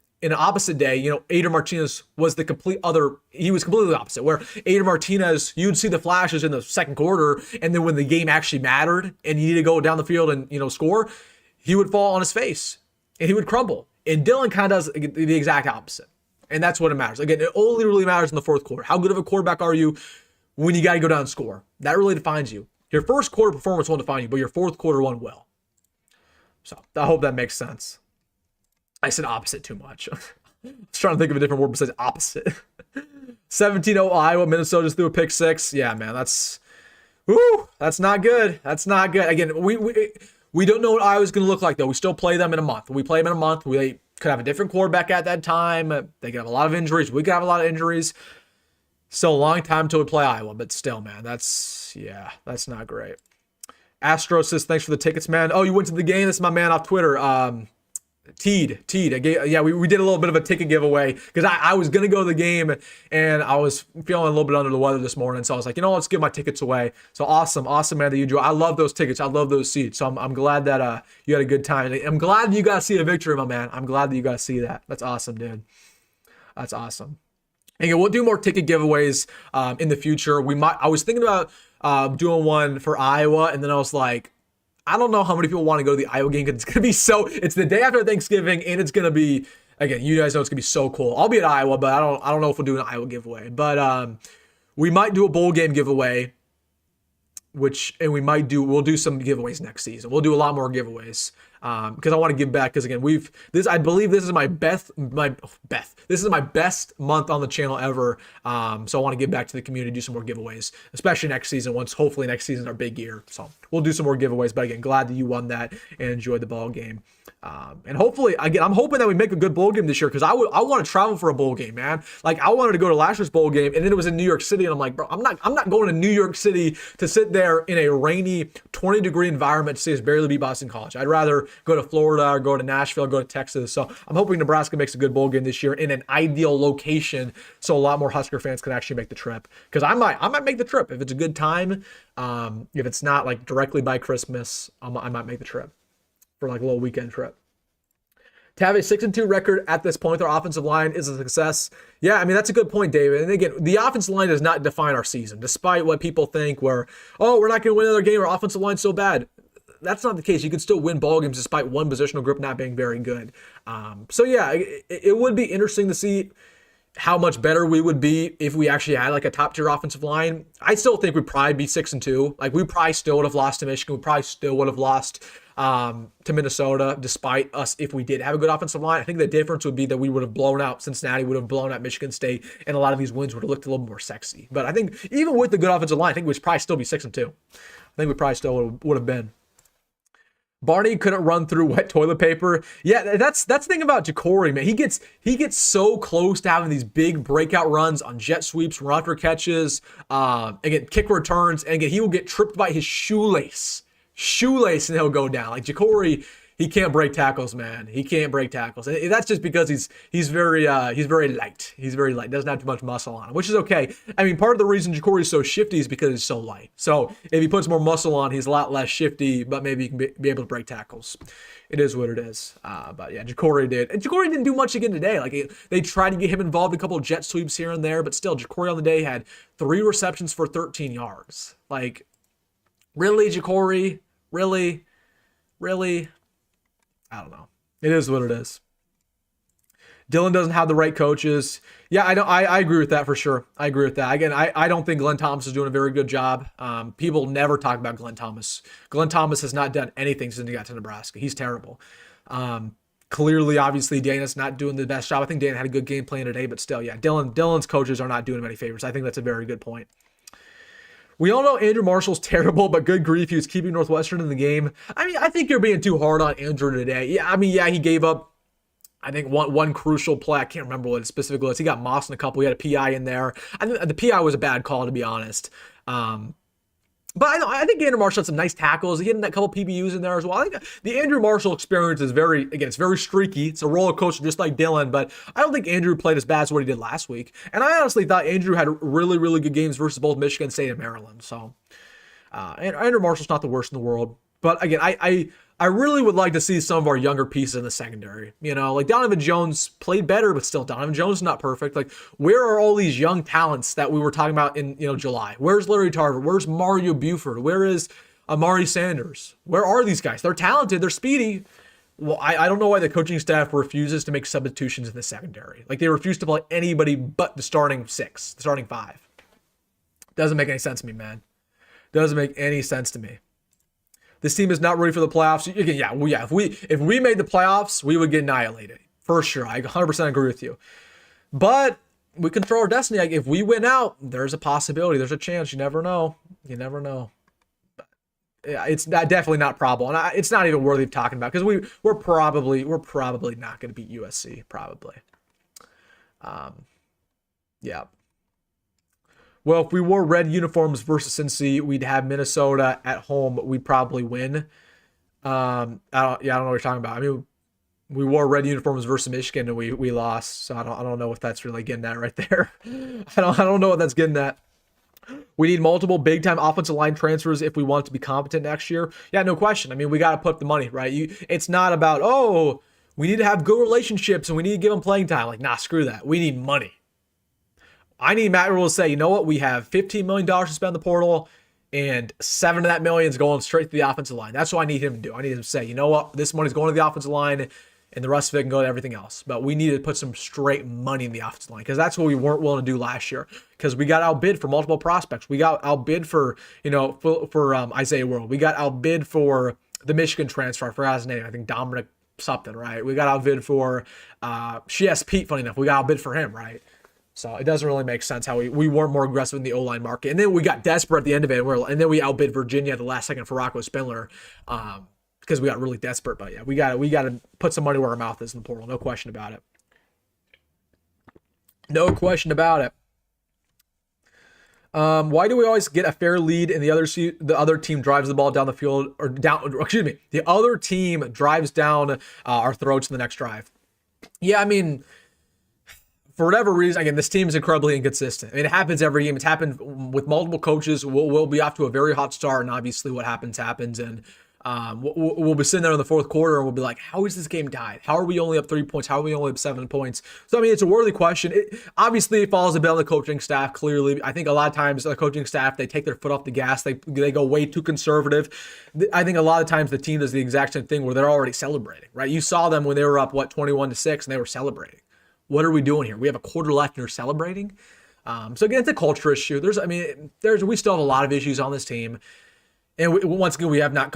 day, Adrian Martinez was the complete other. He was completely the opposite, where Adrian Martinez, you'd see the flashes in the second quarter, and then when the game actually mattered and you need to go down the field and score, he would fall on his face and he would crumble. And Dillon kind of does the exact opposite. And that's what it matters. Again, it only really matters in the fourth quarter. How good of a quarterback are you when you got to go down and score? That really defines you. Your first quarter performance won't define you, but your fourth quarter one will. So I hope that makes sense. I said opposite too much. I was trying to think of a different word besides opposite. 17-0 Iowa. Minnesota just threw a pick 6. Yeah, man, that's not good. That's not good. Again, we don't know what Iowa's going to look like, though. We still play them in a month. We play them in a month. We could have a different quarterback at that time. They could have a lot of injuries. We could have a lot of injuries. Still a long time until we play Iowa, but still, man, that's not great. Astro says, thanks for the tickets, man. Oh, you went to the game? This is my man off Twitter. Teed. We did a little bit of a ticket giveaway because I was going to go to the game and I was feeling a little bit under the weather this morning. So I was like, let's give my tickets away. So awesome, man, that you enjoy. I love those tickets. I love those seats. So I'm glad that you had a good time. I'm glad that you got to see a victory, my man. I'm glad that you got to see that. That's awesome, dude. That's awesome. And we'll do more ticket giveaways in the future. I was thinking about doing one for Iowa, and then I was like, I don't know how many people want to go to the Iowa game because it's the day after Thanksgiving, and it's going to be, again, you guys know it's going to be so cool. I'll be at Iowa, but I don't know if we'll do an Iowa giveaway. But we might do a bowl game giveaway, we'll do some giveaways next season. We'll do a lot more giveaways because I want to give back. Because again, I believe this is my best month on the channel ever. So I want to give back to the community, do some more giveaways, especially next season. Hopefully next season is our big year. So we'll do some more giveaways. But again, glad that you won that and enjoyed the ball game. And hopefully, again, I'm hoping that we make a good bowl game this year because I want to travel for a bowl game, man. Like I wanted to go to last year's bowl game, and then it was in New York City, and I'm like, bro, I'm not going to New York City to sit there in a rainy 20-degree environment to see us barely beat Boston College. I'd rather go to Florida or go to Nashville, or go to Texas. So I'm hoping Nebraska makes a good bowl game this year in an ideal location, so a lot more Husker fans can actually make the trip. Because I might make the trip if it's a good time. If it's not like directly by Christmas, I might make the trip for like a little weekend trip. To have a 6-2 record at this point, their offensive line is a success. Yeah, I mean, that's a good point, David. And again, the offensive line does not define our season, despite what people think we're not going to win another game. Our offensive line's so bad. That's not the case. You can still win ball games despite one positional group not being very good. So yeah, it would be interesting to see how much better we would be if we actually had like a top tier offensive line. I still think we'd probably be 6-2. Like we probably still would have lost to Michigan. We probably still would have lost to Minnesota, despite us if we did have a good offensive line. I think the difference would be that we would have blown out Cincinnati, would have blown out Michigan State, and a lot of these wins would have looked a little more sexy. But I think even with the good offensive line, I think we'd probably still be 6-2. I think we probably still would have been. Barney couldn't run through wet toilet paper. Yeah, that's the thing about Jacory, man. He gets so close to having these big breakout runs on jet sweeps, run after catches, again, kick returns, and again, he will get tripped by his shoelace, and he'll go down. Like Jacory, he can't break tackles, man. He can't break tackles. And that's just because he's very light. He's very light. Doesn't have too much muscle on him, which is okay. I mean, part of the reason Jacory is so shifty is because he's so light. So if he puts more muscle on, he's a lot less shifty, but maybe he can be able to break tackles. It is what it is. But yeah, Jacory did. And Jacory didn't do much again today. Like they tried to get him involved in a couple of jet sweeps here and there, but still, Jacory on the day had 3 receptions for 13 yards. Like, really, Jacory? Really? I don't know. It is what it is. Dylan doesn't have the right coaches. Yeah, I agree with that for sure. I agree with that. Again, I don't think Glenn Thomas is doing a very good job. People never talk about Glenn Thomas. Glenn Thomas has not done anything since he got to Nebraska. He's terrible. Clearly, obviously, Dane is not doing the best job. I think Dane had a good game plan today, but still, yeah, Dylan's coaches are not doing him any favors. I think that's a very good point. We all know Andrew Marshall's terrible, but good grief, he was keeping Northwestern in the game. I mean, I think you're being too hard on Andrew today. Yeah, I mean, yeah, he gave up, I think, one crucial play. I can't remember what it specifically was. He got mossed in a couple. He had a PI in there. I think the PI was a bad call, to be honest. But I think Andrew Marshall had some nice tackles. He had a couple PBUs in there as well. I think the Andrew Marshall experience is it's very streaky. It's a roller coaster just like Dylan, but I don't think Andrew played as bad as what he did last week. And I honestly thought Andrew had really, really good games versus both Michigan State and Maryland. So Andrew Marshall's not the worst in the world. But again, I really would like to see some of our younger pieces in the secondary. You know, like Donovan Jones played better, but still Donovan Jones is not perfect. Like, where are all these young talents that we were talking about in, July? Where's Larry Tarver? Where's Mario Buford? Where is Amari Sanders? Where are these guys? They're talented. They're speedy. Well, I don't know why the coaching staff refuses to make substitutions in the secondary. Like, they refuse to play anybody but the starting 6, the starting 5. Doesn't make any sense to me, man. Doesn't make any sense to me. This team is not ready for the playoffs. Again, yeah. If we made the playoffs, we would get annihilated. For sure. I 100% agree with you. But we control our destiny. Like, if we win out, there's a possibility. There's a chance. You never know. You never know. Yeah, it's definitely not probable, and it's not even worthy of talking about because we're probably not going to beat USC. Probably. Yeah. Well, if we wore red uniforms versus Cincy, we'd have Minnesota at home. We'd probably win. I don't know what you're talking about. I mean, we wore red uniforms versus Michigan and we lost. So I don't know if that's really getting at right there. I don't know what that's getting at. We need multiple big-time offensive line transfers if we want to be competent next year. Yeah, no question. I mean, we got to put up the money, right? It's not about, oh, we need to have good relationships and we need to give them playing time. Like, nah, screw that. We need money. I need Matt Rhule to say, you know what? We have $15 million to spend the portal, and $7 of that million is going straight to the offensive line. That's what I need him to do. I need him to say, you know what? This money's going to the offensive line, and the rest of it can go to everything else. But we need to put some straight money in the offensive line because that's what we weren't willing to do last year because we got outbid for multiple prospects. We got outbid for Isaiah World. We got outbid for the Michigan transfer. I forgot his name. I think Dominic something, right? We got outbid for Shias Pete, funny enough. We got outbid for him, right? So it doesn't really make sense how we weren't more aggressive in the O-line market. And then we got desperate at the end of it. And then we outbid Virginia at the last second for Rocco Spindler. Because we got really desperate, but yeah, we got to put some money where our mouth is in the portal. No question about it. No question about it. Why do we always get a fair lead and the other team drives the ball down the field or down? Excuse me, the other team drives down our throats in the next drive. Yeah, I mean, for whatever reason, again, this team is incredibly inconsistent. I mean, it happens every game. It's happened with multiple coaches. We'll be off to a very hot start, and obviously, what happens. And we'll be sitting there in the fourth quarter and we'll be like, how is this game tied? How are we only up 3 points? How are we only up 7 points? So, I mean, it's a worthy question. Obviously, it falls a bit on the coaching staff, clearly. I think a lot of times the coaching staff, they take their foot off the gas. They go way too conservative. I think a lot of times the team does the exact same thing where they're already celebrating, right? You saw them when they were up, 21-6, and they were celebrating. What are we doing here? We have a quarter left and you're celebrating? So, again, it's a culture issue. We still have a lot of issues on this team. And once again, we have not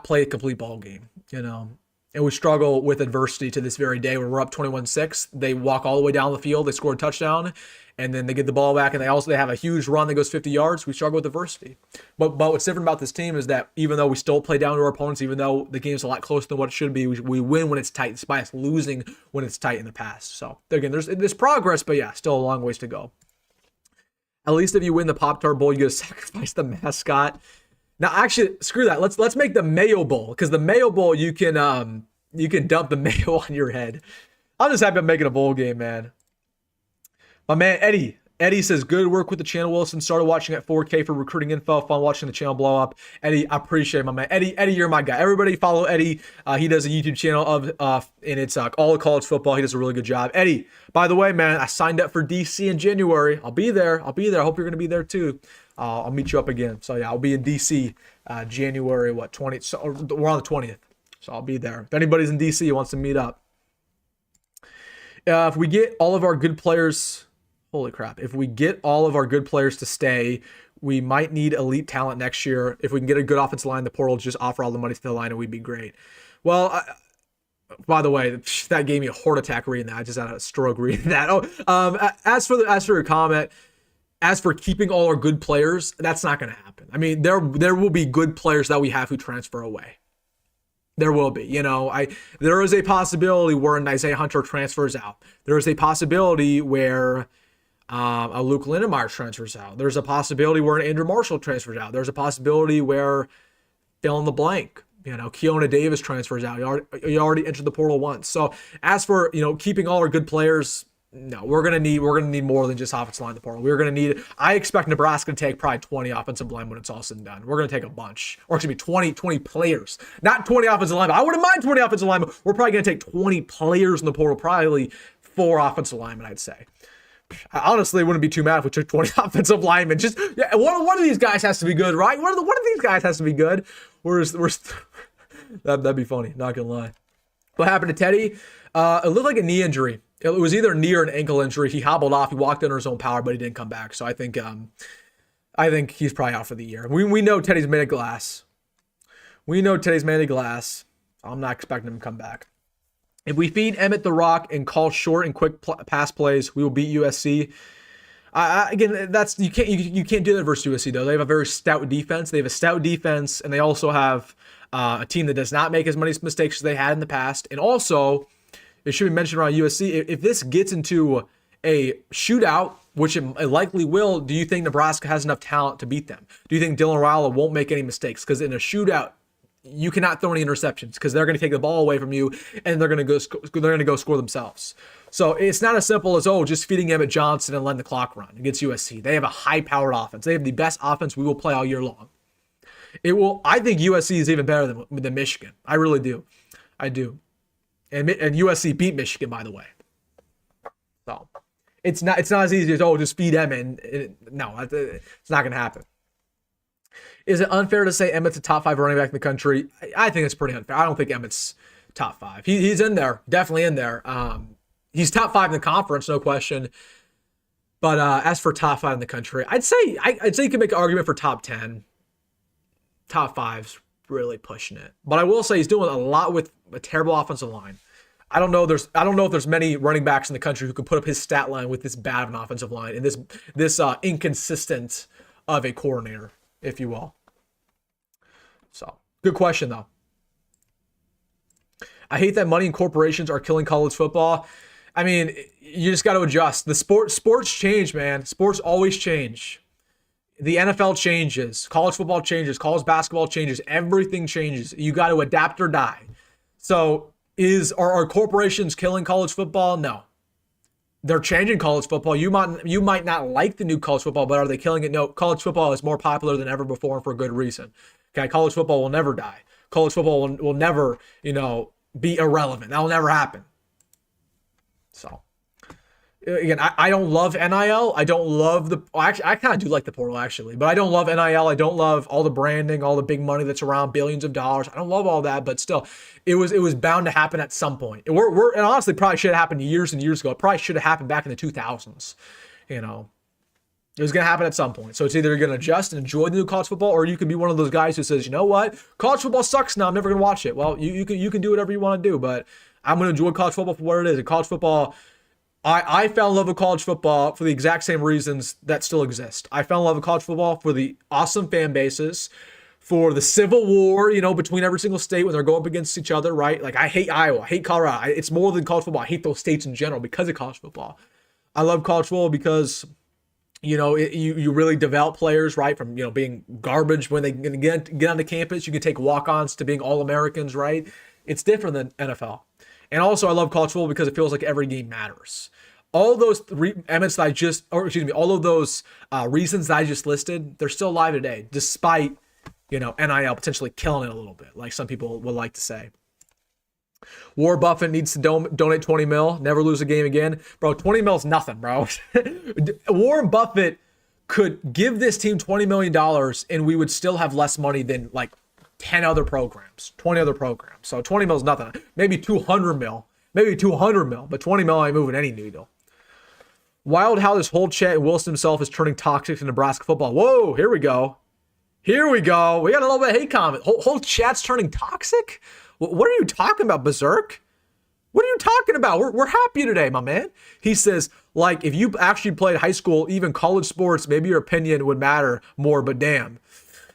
played a complete ball game, and we struggle with adversity to this very day where we're up 21-6. They walk all the way down the field, they score a touchdown, and then they get the ball back, and they have a huge run that goes 50 yards. We struggle with adversity. But what's different about this team is that even though we still play down to our opponents, even though the game's a lot closer than what it should be, we win when it's tight, despite us losing when it's tight in the past. So again, there's progress, but yeah, still a long ways to go. At least if you win the Pop-Tart Bowl, you get to sacrifice the mascot. Now, actually, screw that. Let's make the Mayo Bowl, because the Mayo Bowl you can dump the mayo on your head. I'm just happy I'm making a bowl game, man. My man Eddie says, good work with the channel, Wilson. Started watching at 4K for recruiting info. Fun watching the channel blow up. Eddie, I appreciate it, my man. Eddie, you're my guy. Everybody follow Eddie. He does a YouTube channel and it's all college football. He does a really good job. Eddie, by the way, man, I signed up for DC in January. I'll be there. I hope you're going to be there too. I'll meet you up again. So yeah, I'll be in DC January 20th. So we're on the 20th. So I'll be there. If anybody's in DC who wants to meet up. If we get all of our good players, holy crap. If we get all of our good players to stay, we might need elite talent next year. If we can get a good offensive line, the portal just offer all the money to the line and we'd be great. Well, by the way, that gave me a heart attack reading that. I just had a stroke reading that. As for your comment, as for keeping all our good players, that's not going to happen. I mean, there will be good players that we have who transfer away. There will be. There is a possibility where Nyziah Hunter transfers out. There is a possibility where a Luke Lindenmeyer transfers out. There's a possibility where an Andrew Marshall transfers out. There's a possibility where fill in the blank. Keona Davis transfers out. He already entered the portal once. So as for keeping all our good players, no, we're gonna need more than just offensive line in the portal. I expect Nebraska to take probably 20 offensive line when it's all said and done. We're gonna take a bunch, or excuse me, 20 players, not 20 offensive linemen. I wouldn't mind 20 offensive linemen. We're probably gonna take 20 players in the portal, probably 4 offensive linemen, I'd say. I honestly wouldn't be too mad if we took 20 offensive linemen. Just one of these guys has to be good, right? One of these guys has to be good. That'd be funny. Not gonna lie. What happened to Teddy? It looked like a knee injury. It was either a knee or an ankle injury. He hobbled off. He walked under his own power, but he didn't come back. So I think he's probably out for the year. We know Teddy's made of glass. I'm not expecting him to come back. If we feed Emmett the rock and call short and quick pass plays, we will beat USC. Again, that's you can't do that versus USC though. They have a very stout defense. And they also have a team that does not make as many mistakes as they had in the past. And also, it should be mentioned around USC, if this gets into a shootout, which it likely will, do you think Nebraska has enough talent to beat them? Do you think Dylan Raiola won't make any mistakes? Because in a shootout, you cannot throw any interceptions because they're going to take the ball away from you and they're going to go score themselves. So it's not as simple as, just feeding Emmett Johnson and letting the clock run against USC. They have a high-powered offense. They have the best offense we will play all year long. I think USC is even better than Michigan. I really do. I do. And USC beat Michigan, by the way. So it's not as easy as, just feed Emmett. No, it's not going to happen. Is it unfair to say Emmett's a top 5 running back in the country? I think it's pretty unfair. I don't think Emmett's top 5. He's in there, definitely in there. He's top 5 in the conference, no question. But as for top 5 in the country, I'd say you can make an argument for top 10. Top 5's really pushing it. But I will say he's doing a lot with a terrible offensive line. I don't know if there's many running backs in the country who can put up his stat line with this bad of an offensive line and this inconsistent of a coordinator, if you will. So, good question, though. I hate that money and corporations are killing college football. I mean, you just got to adjust. Sports change, man. Sports always change. The NFL changes. College football changes. College basketball changes. Everything changes. You got to adapt or die. So, are corporations killing college football? No. They're changing college football. You might not like the new college football, but are they killing it? No. College football is more popular than ever before and for a good reason. Okay, college football will never die. College football will never, be irrelevant. That will never happen. So, again, I don't love NIL. I don't love I kind of do like the portal, actually. But I don't love NIL. I don't love all the branding, all the big money that's around, billions of dollars. I don't love all that, but still, it was bound to happen at some point. And honestly, probably should have happened years and years ago. It probably should have happened back in the 2000s. It was going to happen at some point. So it's either you're going to adjust and enjoy the new college football, or you can be one of those guys who says, you know what? College football sucks now. I'm never going to watch it. Well, you can do whatever you want to do, but I'm going to enjoy college football for what it is. And college football, I fell in love with college football for the exact same reasons that still exist. I fell in love with college football for the awesome fan bases, for the civil war, between every single state when they're going up against each other, right? Like, I hate Iowa. I hate Colorado. It's more than college football. I hate those states in general because of college football. I love college football because you really develop players, right? From, being garbage when they get onto campus. You can take walk-ons to being All-Americans, right? It's different than NFL. And also I love college football because it feels like every game matters. All those Emmets that all of those reasons that I just listed, they're still alive today, despite, NIL potentially killing it a little bit, like some people would like to say. Warren Buffett needs to donate 20 mil, never lose a game again. Bro, 20 mil is nothing, bro. Warren Buffett could give this team $20 million and we would still have less money than like 20 other programs. So 20 mil is nothing. Maybe 200 mil, but 20 mil ain't moving any needle. Wild how this whole chat and Wilson himself is turning toxic to Nebraska football. Whoa, here we go. We got a little bit of hate comment. Whole chat's turning toxic? What are you talking about, Berserk? What are you talking about? We're happy today, my man. He says, like, if you actually played high school, even college sports, maybe your opinion would matter more, but damn.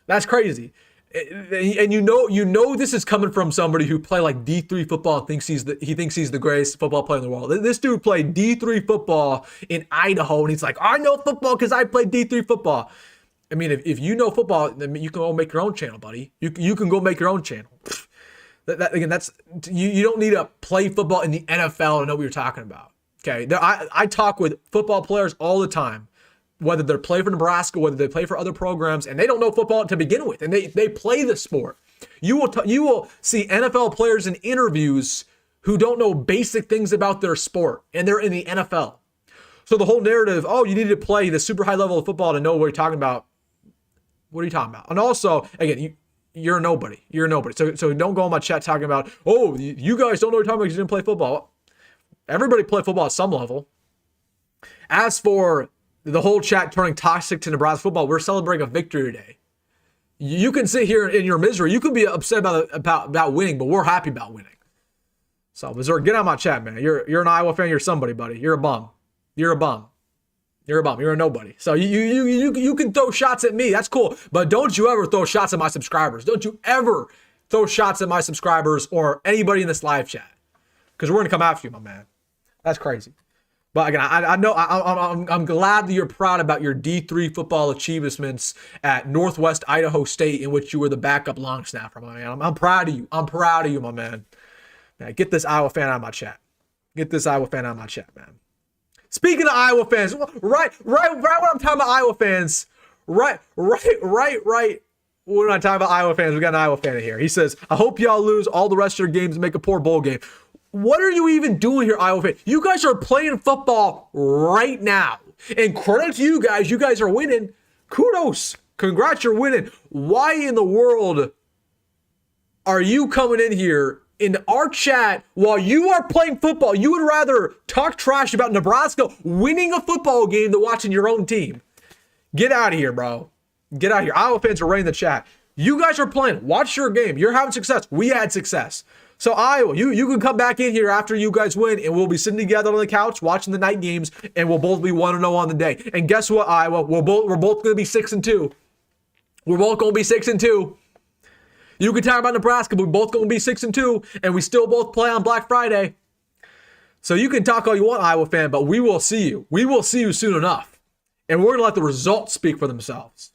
That's crazy. And this is coming from somebody who played like D3 football and thinks he's the greatest football player in the world. This dude played D3 football in Idaho, and he's like, I know football because I played D3 football. I mean, if you know football, then you can go make your own channel, buddy. You can go make your own channel. You don't need to play football in the NFL to know what you're talking about. Okay, I talk with football players all the time, whether they play for Nebraska, whether they play for other programs, and they don't know football to begin with, and they play the sport. You will see NFL players in interviews who don't know basic things about their sport, and they're in the NFL. So the whole narrative, you need to play the super high level of football to know what you're talking about. What are you talking about? And also, again, you're a nobody. You're a nobody. So don't go on my chat talking about, oh, you guys don't know what you're talking about because you didn't play football. Everybody played football at some level. As for the whole chat turning toxic to Nebraska football, we're celebrating a victory today. You can sit here in your misery. You can be upset about winning, but we're happy about winning. So, Missouri, get out of my chat, man. You're an Iowa fan. You're somebody, buddy. You're a bum. You're a bum. You're a bum. You're a nobody. So you can throw shots at me. That's cool. But don't you ever throw shots at my subscribers. Don't you ever throw shots at my subscribers or anybody in this live chat. Because we're going to come after you, my man. That's crazy. But again, I know I'm glad that you're proud about your D3 football achievements at Northwest Idaho State, in which you were the backup long snapper, my man. I'm proud of you. I'm proud of you, my man. Man, get this Iowa fan out of my chat. Get this Iowa fan out of my chat, man. Speaking of Iowa fans, right when I'm talking about Iowa fans, right when I'm talking about Iowa fans, we got an Iowa fan in here. He says, I hope y'all lose all the rest of your games and make a poor bowl game. What are you even doing here, Iowa fans? You guys are playing football right now. And credit to you guys. You guys are winning. Kudos. Congrats, you're winning. Why in the world are you coming in here in our chat while you are playing football? You would rather talk trash about Nebraska winning a football game than watching your own team. Get out of here, bro. Get out of here. Iowa fans are right in the chat. You guys are playing. Watch your game. You're having success. We had success. So Iowa, you can come back in here after you guys win, and we'll be sitting together on the couch watching the night games, and we'll both be 1-0 on the day. And guess what, Iowa? We're both going to be 6-2. We're both going to be 6-2. You can talk about Nebraska, but we're both going to be 6-2, and we still both play on Black Friday. So you can talk all you want, Iowa fan, but we will see you. We will see you soon enough. And we're going to let the results speak for themselves.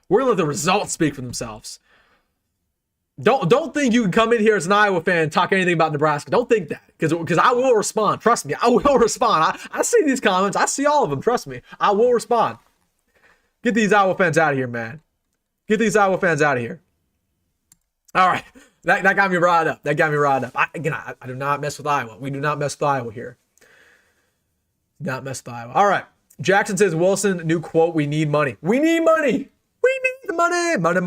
We're going to let the results speak for themselves. Don't think you can come in here as an Iowa fan and talk anything about Nebraska. Don't think that, because I will respond. Trust me, I will respond. I see these comments. I see all of them. Trust me, I will respond. Get these Iowa fans out of here, man. Get these Iowa fans out of here. All right, that got me riled up. That got me riled up. I do not mess with Iowa. We do not mess with Iowa here. Not mess with Iowa. All right. Jackson says, Wilson, new quote, we need money. We need money. We need the money. Money.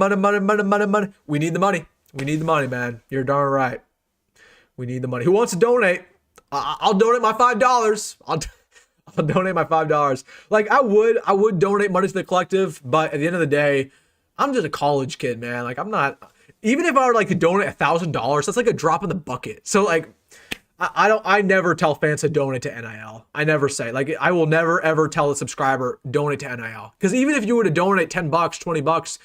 We need the money. We need the money, man. You're darn right. We need the money. Who wants to donate? I'll donate my $5. I'll donate my $5. Like, I would donate money to the collective, but at the end of the day, I'm just a college kid, man. Like, I'm not, even if I were like to donate $1,000, that's like a drop in the bucket. So like, I never tell fans to donate to NIL. I never say, like, I will never ever tell a subscriber donate to NIL. Because even if you were to donate $10, $20,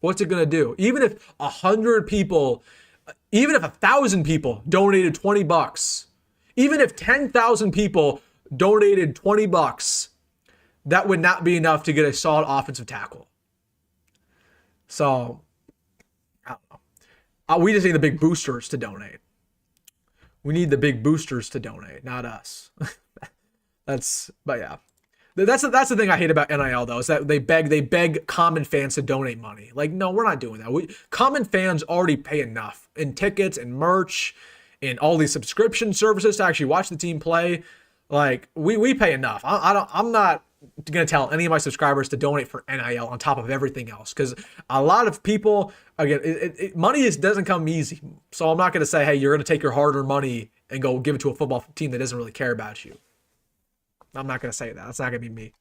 what's it going to do? Even if 100 people, even if 1,000 people donated $20, even if 10,000 people donated $20, that would not be enough to get a solid offensive tackle. So, I don't know. We just need the big boosters to donate. We need the big boosters to donate, not us. But yeah. That's the thing I hate about NIL, though, is that they beg common fans to donate money. Like, no, we're not doing that. Common fans already pay enough in tickets and merch and all these subscription services to actually watch the team play. Like, we pay enough. I'm not going to tell any of my subscribers to donate for NIL on top of everything else, because a lot of people, again, money doesn't come easy. So I'm not going to say, hey, you're going to take your hard-earned money and go give it to a football team that doesn't really care about you. I'm not going to say that. That's not going to be me.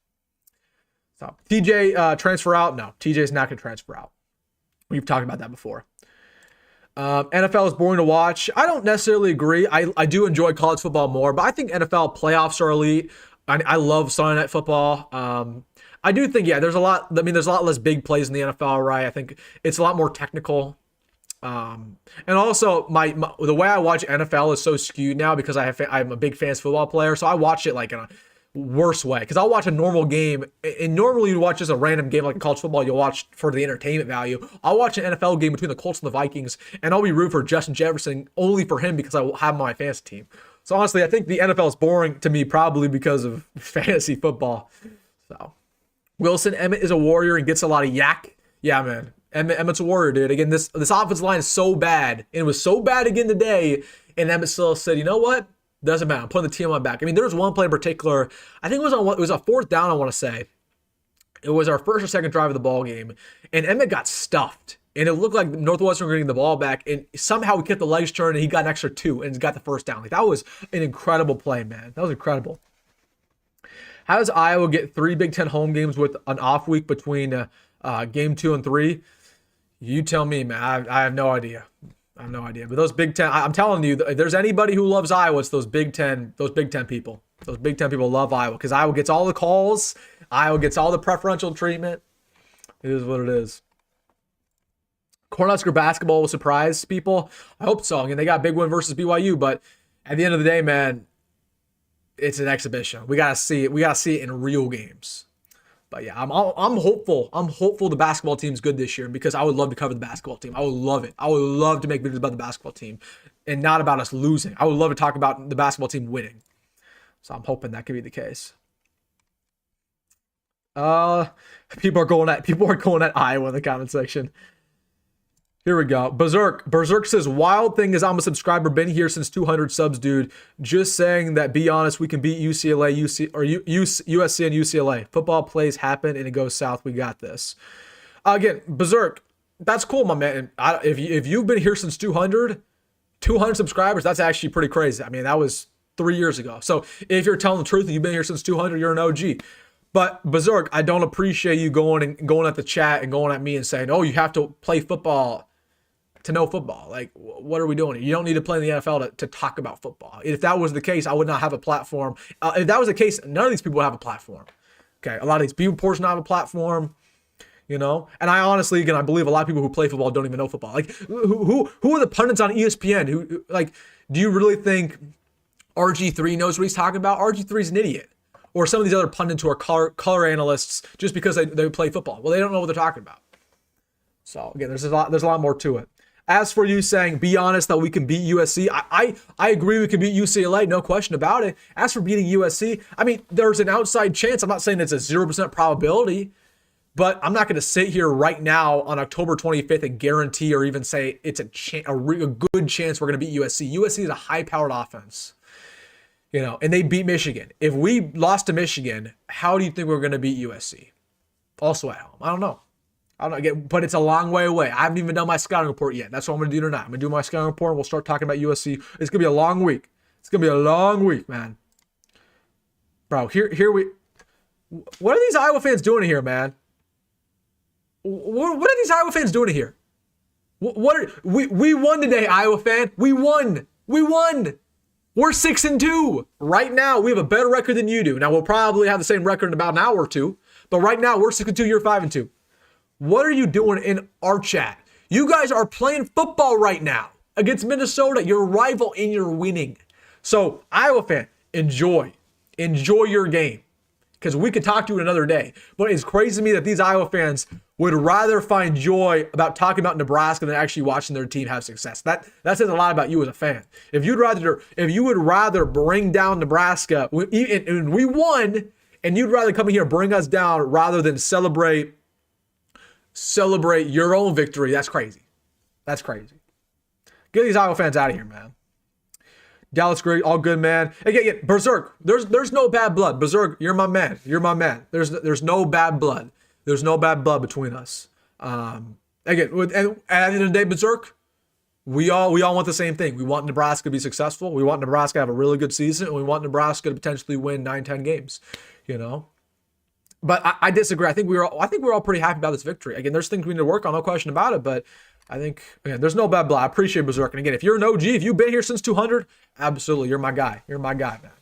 So TJ transfer out? No, TJ's not going to transfer out. We've talked about that before. NFL is boring to watch. I don't necessarily agree. I do enjoy college football more, but I think NFL playoffs are elite. I love Sunday Night Football. I do think, there's a lot less big plays in the NFL, right? I think it's a lot more technical. And also the way I watch NFL is so skewed now because I'm a big fantasy football player. So I watch it like in a worse way, because I'll watch a normal game, and normally you watch just a random game like college football, you'll watch for the entertainment value. I'll watch an NFL game between the Colts and the Vikings, and I'll be rooting for Justin Jefferson only for him because I have him on my fantasy team. So honestly, I think the NFL is boring to me probably because of fantasy football. So Wilson, Emmett is a warrior and gets a lot of yak. Yeah, man. Emmett's a warrior, dude. Again, this offensive line is so bad, and it was so bad again today, and Emmett still said, you know what? Doesn't matter. I'm putting the team on my back. I mean, there was one play in particular. I think it was a fourth down, I want to say. It was our first or second drive of the ball game, and Emmett got stuffed. And it looked like Northwestern were getting the ball back, and somehow we kept the legs turned, and he got an extra 2 and got the first down. Like, that was an incredible play, man. That was incredible. How does Iowa get 3 Big Ten home games with an off week between game 2 and 3? You tell me, man. I have no idea. I have no idea. But those Big Ten, I'm telling you, if there's anybody who loves Iowa, it's those Big Ten people. Those Big Ten people love Iowa because Iowa gets all the calls. Iowa gets all the preferential treatment. It is what it is. Cornhusker basketball will surprise people. I hope so. I mean, they got a big win versus BYU, but at the end of the day, man, it's an exhibition. We gotta see it. We gotta see it in real games. But yeah, I'm hopeful. I'm hopeful the basketball team's good this year because I would love to cover the basketball team. I would love it. I would love to make videos about the basketball team and not about us losing. I would love to talk about the basketball team winning. So I'm hoping that could be the case. People are going at Iowa in the comment section. Here we go. Berserk says, wild thing is I'm a subscriber, been here since 200 subs, dude. Just saying that, be honest, we can beat UCLA, USC and UCLA. Football plays happen and it goes south. We got this. Again, Berserk, that's cool, my man. If you've been here since 200 subscribers, that's actually pretty crazy. I mean, that was 3 years ago. So if you're telling the truth and you've been here since 200, you're an OG. But Berserk, I don't appreciate you going at the chat and going at me and saying, oh, you have to play football to know football. Like, what are we doing here? You don't need to play in the NFL to talk about football. If that was the case, I would not have a platform. If that was the case, none of these people would have a platform. Okay, a lot of these people don't have a platform, you know? And I honestly, again, I believe a lot of people who play football don't even know football. Like, who are the pundits on ESPN? Who like, do you really think RG3 knows what he's talking about? RG3's an idiot. Or some of these other pundits who are color analysts just because they play football. Well, they don't know what they're talking about. So again, there's a lot more to it. As for you saying, be honest that we can beat USC, I agree we can beat UCLA, no question about it. As for beating USC, I mean, there's an outside chance. I'm not saying it's a 0% probability, but I'm not going to sit here right now on October 25th and guarantee or even say it's a good chance we're going to beat USC. USC is a high-powered offense, you know, and they beat Michigan. If we lost to Michigan, how do you think we're going to beat USC? Also at home. I don't know. But it's a long way away. I haven't even done my scouting report yet. That's what I'm going to do tonight. I'm going to do my scouting report and we'll start talking about USC. It's going to be a long week. It's going to be a long week, man. Bro, what are these Iowa fans doing here, man? What are these Iowa fans doing here? We won today, Iowa fan. We won. We're 6-2. Right now, we have a better record than you do. Now, we'll probably have the same record in about an hour or two. But right now, we're 6-2. You're 5-2. What are you doing in our chat? You guys are playing football right now against Minnesota, your rival, and you're winning. So, Iowa fan, enjoy your game because we could talk to you another day. But it's crazy to me that these Iowa fans would rather find joy about talking about Nebraska than actually watching their team have success. That says a lot about you as a fan. If you would rather bring down Nebraska and we won, and you'd rather come here and bring us down rather than celebrate your own victory, that's crazy. That's crazy. Get these Iowa fans out of here, man. Dallas great, all good, man. Again, Berserk, there's no bad blood. Berserk, you're my man. There's no bad blood. There's no bad blood between us. Again, and at the end of the day, Berserk, we all want the same thing. We want Nebraska to be successful. We want Nebraska to have a really good season, and we want Nebraska to potentially win 9-10 games. You know. But I disagree. I think we're all pretty happy about this victory. Again, there's things we need to work on, no question about it. But I think, again, there's no bad blood. I appreciate Berserk. And again, if you're an OG, if you've been here since 200, absolutely, you're my guy. You're my guy, man.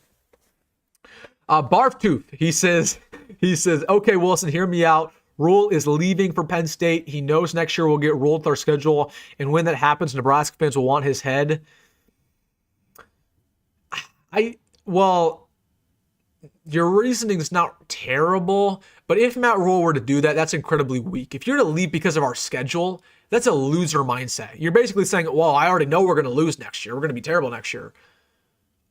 Barftooth, he says, okay, Wilson, hear me out. Rule is leaving for Penn State. He knows next year we'll get ruled with our schedule. And when that happens, Nebraska fans will want his head. Your reasoning is not terrible, but if Matt Rule were to do that, that's incredibly weak. If you're to leave because of our schedule, that's a loser mindset. You're basically saying, well, I already know we're going to lose next year. We're going to be terrible next year.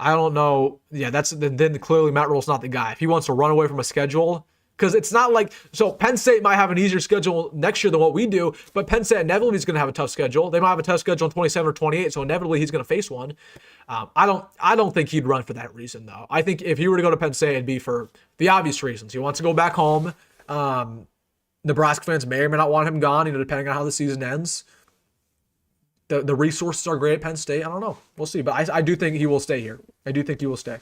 I don't know. Yeah, then clearly Matt Rule's not the guy. If he wants to run away from a schedule, because it's not like, so Penn State might have an easier schedule next year than what we do, but Penn State inevitably is going to have a tough schedule. They might have a tough schedule in 27 or 28, so inevitably he's going to face one. I don't think he'd run for that reason, though. I think if he were to go to Penn State, it'd be for the obvious reasons. He wants to go back home. Nebraska fans may or may not want him gone, depending on how the season ends. The resources are great at Penn State. I don't know. We'll see. But I do think he will stay here. I do think he will stay.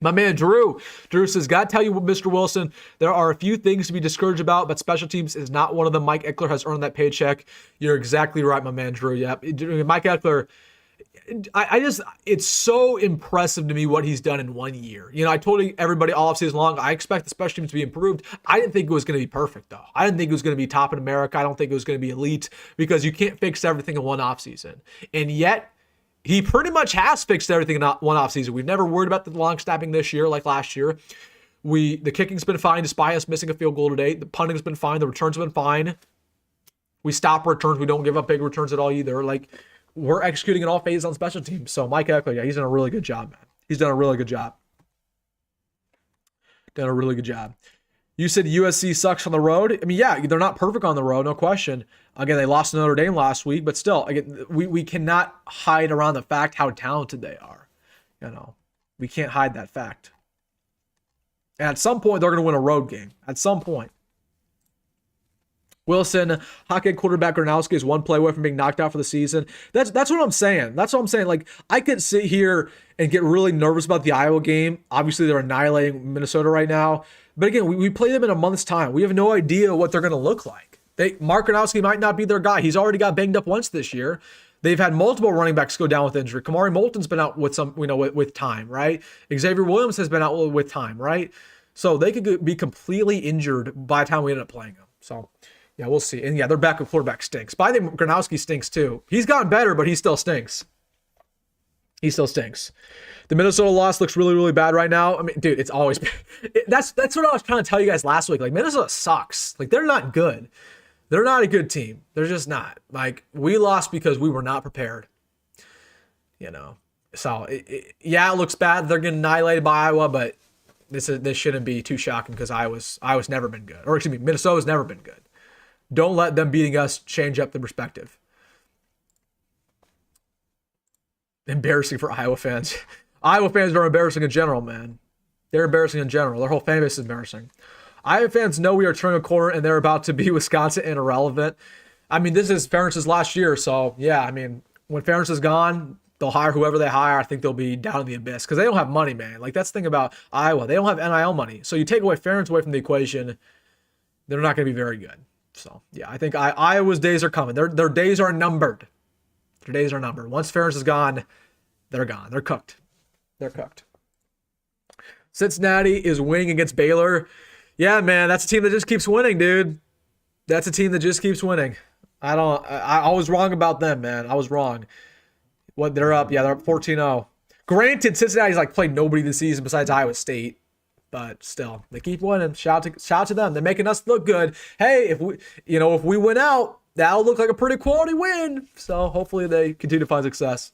My man, Drew says, got to tell you, Mr. Wilson, there are a few things to be discouraged about, but special teams is not one of them. Mike Eckler has earned that paycheck. You're exactly right, my man, Drew. Yeah, Mike Eckler, it's so impressive to me what he's done in 1 year. I told everybody all offseason long, I expect the special teams to be improved. I didn't think it was going to be perfect, though. I didn't think it was going to be top in America. I don't think it was going to be elite because you can't fix everything in one offseason. And yet, he pretty much has fixed everything in one offseason. We've never worried about the long snapping this year like last year. The kicking's been fine despite us missing a field goal today. The punting's been fine. The returns have been fine. We stop returns. We don't give up big returns at all either. We're executing in all phases on special teams. So Mike Eckler, yeah, he's done a really good job, man. He's done a really good job. Done a really good job. You said USC sucks on the road. I mean, yeah, they're not perfect on the road, no question. Again, they lost to Notre Dame last week, but still, again, we cannot hide around the fact how talented they are. We can't hide that fact. And at some point, they're going to win a road game. At some point. Wilson, Hawkeye quarterback Gronowski is one play away from being knocked out for the season. That's what I'm saying. That's what I'm saying. I could sit here and get really nervous about the Iowa game. Obviously, they're annihilating Minnesota right now. But again, we play them in a month's time. We have no idea what they're going to look like. Mark Gronowski might not be their guy. He's already got banged up once this year. They've had multiple running backs go down with injury. Kamari Moulton's been out with with time, right? Xavier Williams has been out with time, right? So they could be completely injured by the time we end up playing them. So, yeah, we'll see. And yeah, their backup quarterback stinks. But I think Gronowski stinks too. He's gotten better, but he still stinks. He still stinks. The Minnesota loss looks really, really bad right now. I mean, dude, it's always that's what I was trying to tell you guys last week. Minnesota sucks. They're not good. They're not a good team. They're just not. We lost because we were not prepared. So it looks bad. They're getting annihilated by Iowa, but this shouldn't be too shocking because Iowa's never been good. Or excuse me, Minnesota's never been good. Don't let them beating us change up the perspective. Embarrassing for Iowa fans. Iowa fans are embarrassing in general, man. They're embarrassing in general. Their whole fan base is embarrassing. Iowa fans know we are turning a corner and they're about to be Wisconsin and irrelevant. I mean, this is Ferentz's last year, so yeah, I mean, when Ferentz is gone, they'll hire whoever they hire. I think they'll be down in the abyss because they don't have money, man. That's the thing about Iowa. They don't have NIL money. So you take away Ferentz away from the equation, they're not going to be very good. So yeah, I think Iowa's days are coming. Their days are numbered. Their days are numbered. Once Ferentz is gone, they're gone. They're cooked. They're cooked. Cincinnati is winning against Baylor. Yeah, man, that's a team that just keeps winning, dude. That's a team that just keeps winning. I was wrong about them, man. I was wrong. They're up? Yeah, they're up 14-0. Granted, Cincinnati's played nobody this season besides Iowa State, but still, they keep winning. Shout out to them. They're making us look good. Hey, if we win out, that'll look like a pretty quality win. So hopefully they continue to find success.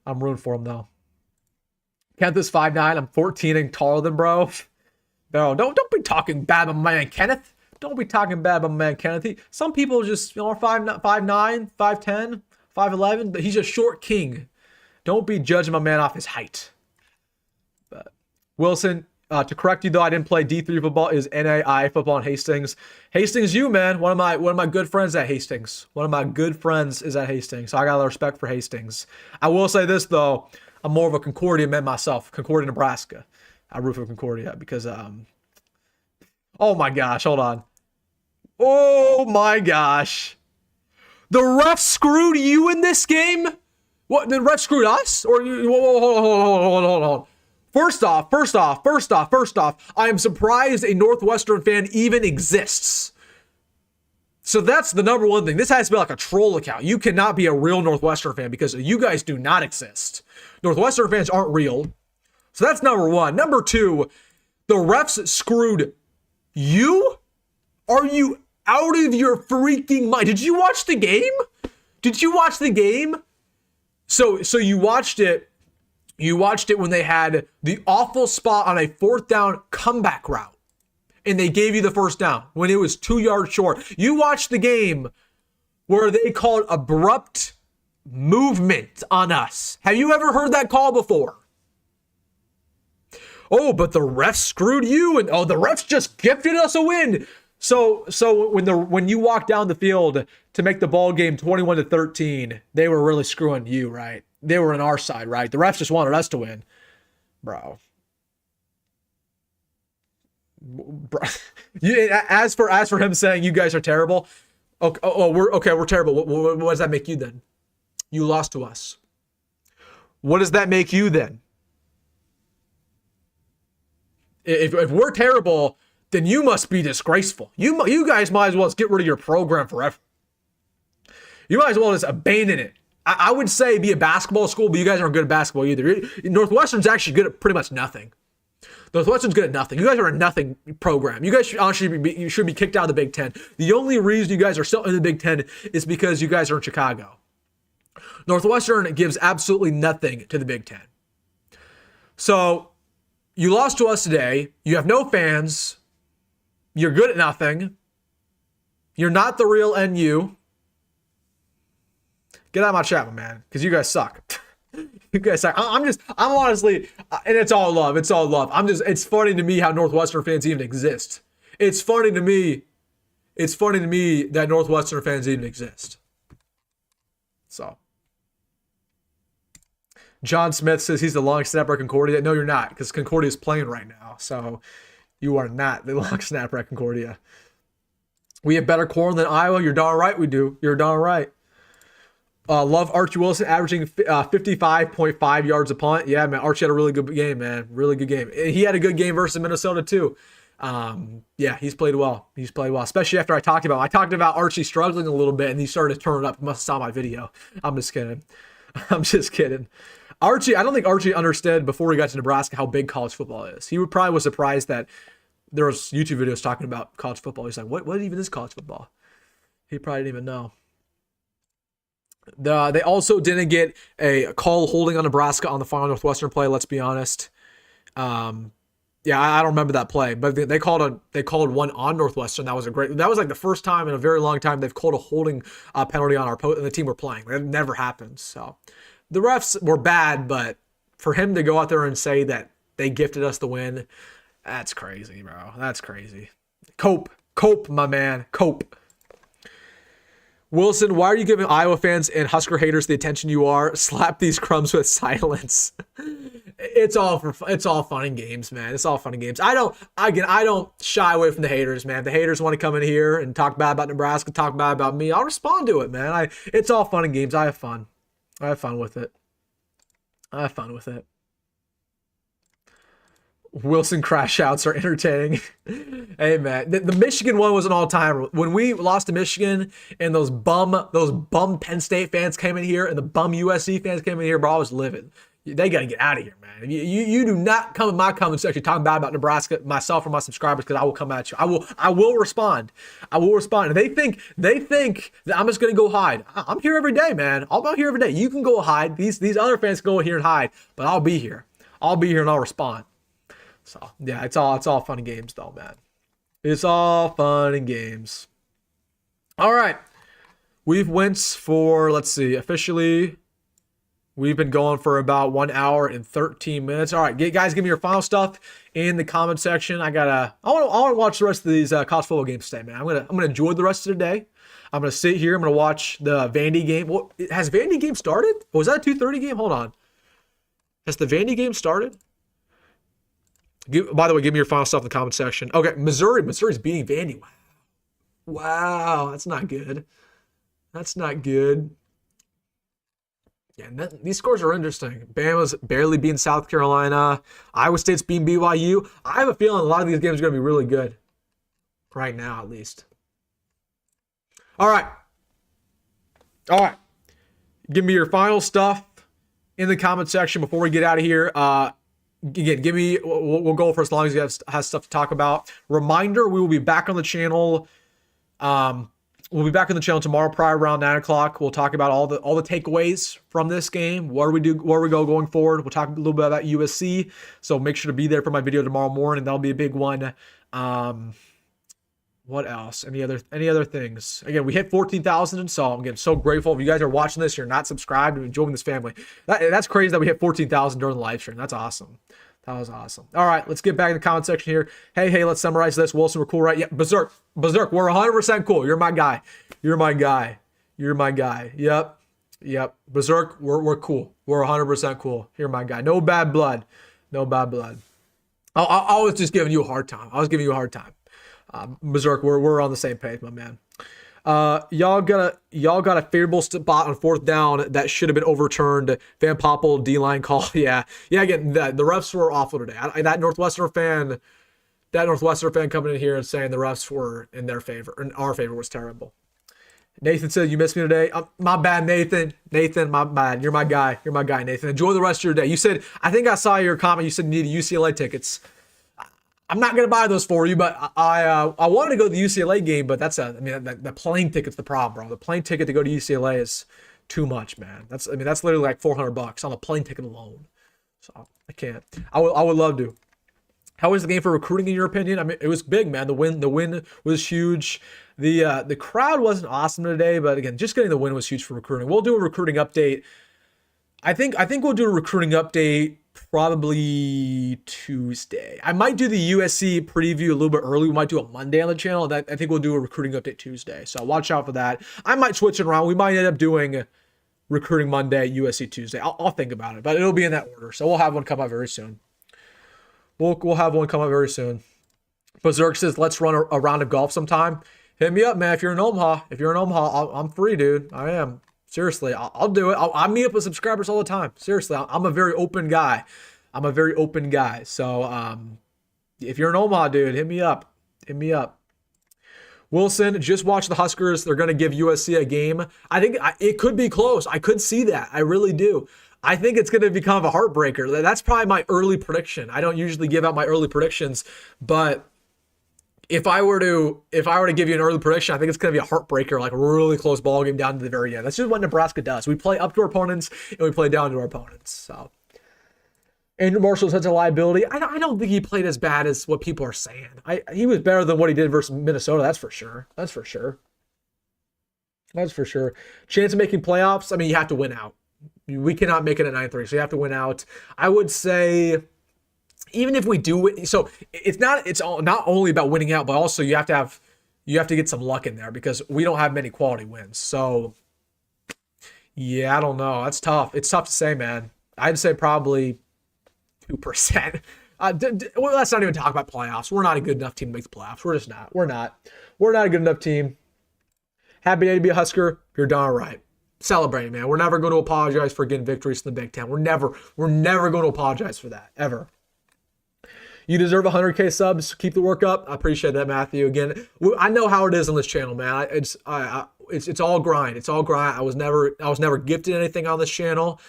I'm rooting for them though. Kenneth is 5'9". I'm 14 and taller than bro. No, don't be talking bad about my man Kenneth. Don't be talking bad about my man Kenneth. Some people just are 5'9", 5'10", 5'11", but he's a short king. Don't be judging my man off his height. But Wilson, to correct you though, I didn't play D3 football. Is NAI football in Hastings. Hastings U, man. One of my good friends at Hastings. One of my good friends is at Hastings. So I got a lot of respect for Hastings. I will say this though. I'm more of a Concordia man myself. Concordia, Nebraska. I root for Concordia because oh my gosh, hold on. Oh my gosh. The ref screwed you in this game? What, the ref screwed us? Or you hold on. First off, I am surprised a Northwestern fan even exists. So that's the number one thing. This has to be like a troll account. You cannot be a real Northwestern fan because you guys do not exist. Northwestern fans aren't real. So that's number one. Number two, the refs screwed you? Are you out of your freaking mind? Did you watch the game? So you watched it. You watched it when they had the awful spot on a 4th down comeback route. And they gave you the first down when it was 2 yards short. You watched the game where they called abrupt movement on us. Have you ever heard that call before? Oh, but the refs screwed you. And oh, the refs just gifted us a win. So when you walk down the field to make the ball game 21-13, they were really screwing you, right? They were on our side, right? The refs just wanted us to win, bro. As for him saying you guys are terrible, we're terrible. What does that make you then? You lost to us. What does that make you then? If we're terrible, then you must be disgraceful. You guys might as well just get rid of your program forever. You might as well just abandon it. I would say be a basketball school, but you guys aren't good at basketball either. Northwestern's actually good at pretty much nothing. Northwestern's good at nothing. You guys are a nothing program. You guys should be kicked out of the Big Ten. The only reason you guys are still in the Big Ten is because you guys are in Chicago. Northwestern gives absolutely nothing to the Big Ten. So you lost to us today. You have no fans. You're good at nothing. You're not the real NU. Get out of my chat, man, because you guys suck. You guys suck. I'm honestly, and it's all love. It's all love. It's funny to me how Northwestern fans even exist. It's funny to me that Northwestern fans even exist. So. John Smith says he's the long snapper at Concordia. No, you're not, because Concordia is playing right now. So you are not the long snapper at Concordia. We have better corn than Iowa. You're darn right we do. You're darn right. Love Archie Wilson averaging 55.5 yards a punt. Yeah, man, Archie had a really good game, man. Really good game. He had a good game versus Minnesota too. Yeah, he's played well. He's played well, especially after I talked about Archie struggling a little bit, and he started to turn it up. You must have saw my video. I'm just kidding. Archie, I don't think Archie understood before he got to Nebraska how big college football is. He probably was surprised that there was YouTube videos talking about college football. He's like, what even is college football? He probably didn't even know. They also didn't get a call holding on Nebraska on the final Northwestern play. Let's be honest. Yeah, I don't remember that play, but they called one on Northwestern. That was like the first time in a very long time they've called a holding penalty on our and the team we're playing. It never happens. So the refs were bad, but for him to go out there and say that they gifted us the win, that's crazy, bro. That's crazy. Cope, my man, cope. Wilson, why are you giving Iowa fans and Husker haters the attention you are? Slap these crumbs with silence. It's all fun and games, man. It's all fun and games. I don't shy away from the haters, man. If the haters want to come in here and talk bad about Nebraska, talk bad about me, I'll respond to it, man. It's all fun and games. I have fun. I have fun with it. Wilson crash outs are entertaining. Hey, man, the Michigan one was an all-timer. When we lost to Michigan and those bum Penn State fans came in here and the bum USC fans came in here, bro, I was livid. They got to get out of here, man. You do not come in my comment section talking bad about Nebraska, myself or my subscribers, because I will come at you. I will respond. And they think that I'm just going to go hide. I'm here every day, man. I'm out here every day. You can go hide. These other fans can go here and hide, but I'll be here. And I'll respond. So, yeah, it's all fun and games, though, man. It's all fun and games. All right. We've went for, let's see, officially, we've been going for about 1 hour and 13 minutes. All right, guys, give me your final stuff in the comment section. I want to watch the rest of these college football games today, man. I'm gonna enjoy the rest of the day. I'm gonna sit here. I'm gonna watch the Vandy game. What has Vandy game started? Was that a 2:30 game? Hold on. Has the Vandy game started? By the way, give me your final stuff in the comment section. Okay, Missouri's beating Vandy. Wow, that's not good. Yeah, these scores are interesting. Bama's barely beating South Carolina. Iowa State's beating BYU. I have a feeling a lot of these games are going to be really good. Right now, at least. All right. Give me your final stuff in the comment section before we get out of here. Again, we'll go for as long as you have stuff to talk about. Reminder, we will be back on the channel. We'll be back on the channel tomorrow, probably around 9 o'clock. We'll talk about all the takeaways from this game. Where we go going forward. We'll talk a little bit about USC. So make sure to be there for my video tomorrow morning. That'll be a big one. What else? Any other things? Again, we hit 14,000, so I'm so grateful. If you guys are watching this, you're not subscribed and joining this family. That's crazy that we hit 14,000 during the live stream. That's awesome. That was awesome. All right, let's get back in the comment section here. Hey, let's summarize this. Wilson, we're cool, right? Yeah, Berserk. We're 100% cool. You're my guy. Yep. Berserk, we're cool. We're 100% cool. You're my guy. No bad blood. I was just giving you a hard time. Berserk, we're on the same page, my man. Y'all got a favorable spot on 4th down that should have been overturned. Van Poppel D-line call. Yeah. Again, the refs were awful today. That Northwestern fan coming in here and saying the refs were in their favor, in our favor, was terrible. Nathan said, you missed me today. My bad, Nathan. My bad. You're my guy, Nathan. Enjoy the rest of your day. You said, I think I saw your comment. You said you needed UCLA tickets. I'm not going to buy those for you, but I wanted to go to the UCLA game, but the plane ticket's the problem, bro. The plane ticket to go to UCLA is too much, man. That's literally like $400 on the plane ticket alone. So I can't. I would love to. How was the game for recruiting, in your opinion? I mean, it was big, man. The win was huge. The crowd wasn't awesome today, but again, just getting the win was huge for recruiting. We'll do a recruiting update. I think we'll do a recruiting update probably Tuesday. I might do the USC preview a little bit early. We might do a Monday on the channel. I think we'll do a recruiting update Tuesday. So watch out for that. I might switch it around. We might end up doing recruiting Monday, USC Tuesday. I'll think about it, but it'll be in that order. So we'll have one come out very soon. We'll have one come out very soon. Berserk says, let's run a round of golf sometime. Hit me up, man. If you're in Omaha, I'm free, dude. I am. Seriously, I'll do it. I meet up with subscribers all the time. Seriously, I'm a very open guy. So if you're in Omaha, dude, hit me up. Wilson, just watch the Huskers. They're going to give USC a game. I think it could be close. I could see that. I really do. I think it's going to become a heartbreaker. That's probably my early prediction. I don't usually give out my early predictions, but if I were to give you an early prediction, I think it's going to be a heartbreaker, like a really close ball game down to the very end. That's just what Nebraska does. We play up to our opponents and we play down to our opponents. So, Andrew Marshall's such a liability. I don't think he played as bad as what people are saying. He was better than what he did versus Minnesota. That's for sure. Chance of making playoffs. I mean, you have to win out. We cannot make it at 9-3, so you have to win out. I would say, even if we do win, so it's not only about winning out, but also you have to get some luck in there because we don't have many quality wins. So yeah, I don't know. That's tough. It's tough to say, man. I'd say probably 2%. Well, let's not even talk about playoffs. We're not a good enough team to make the playoffs. We're just not. We're not a good enough team. Happy day to be a Husker. You're darn right. Celebrating, man. We're never going to apologize for getting victories in the Big Ten. We're never going to apologize for that, ever. You deserve 100K subs. Keep the work up. I appreciate that, Matthew. Again, I know how it is on this channel, man. It's all grind. It's all grind. I was never gifted anything on this channel.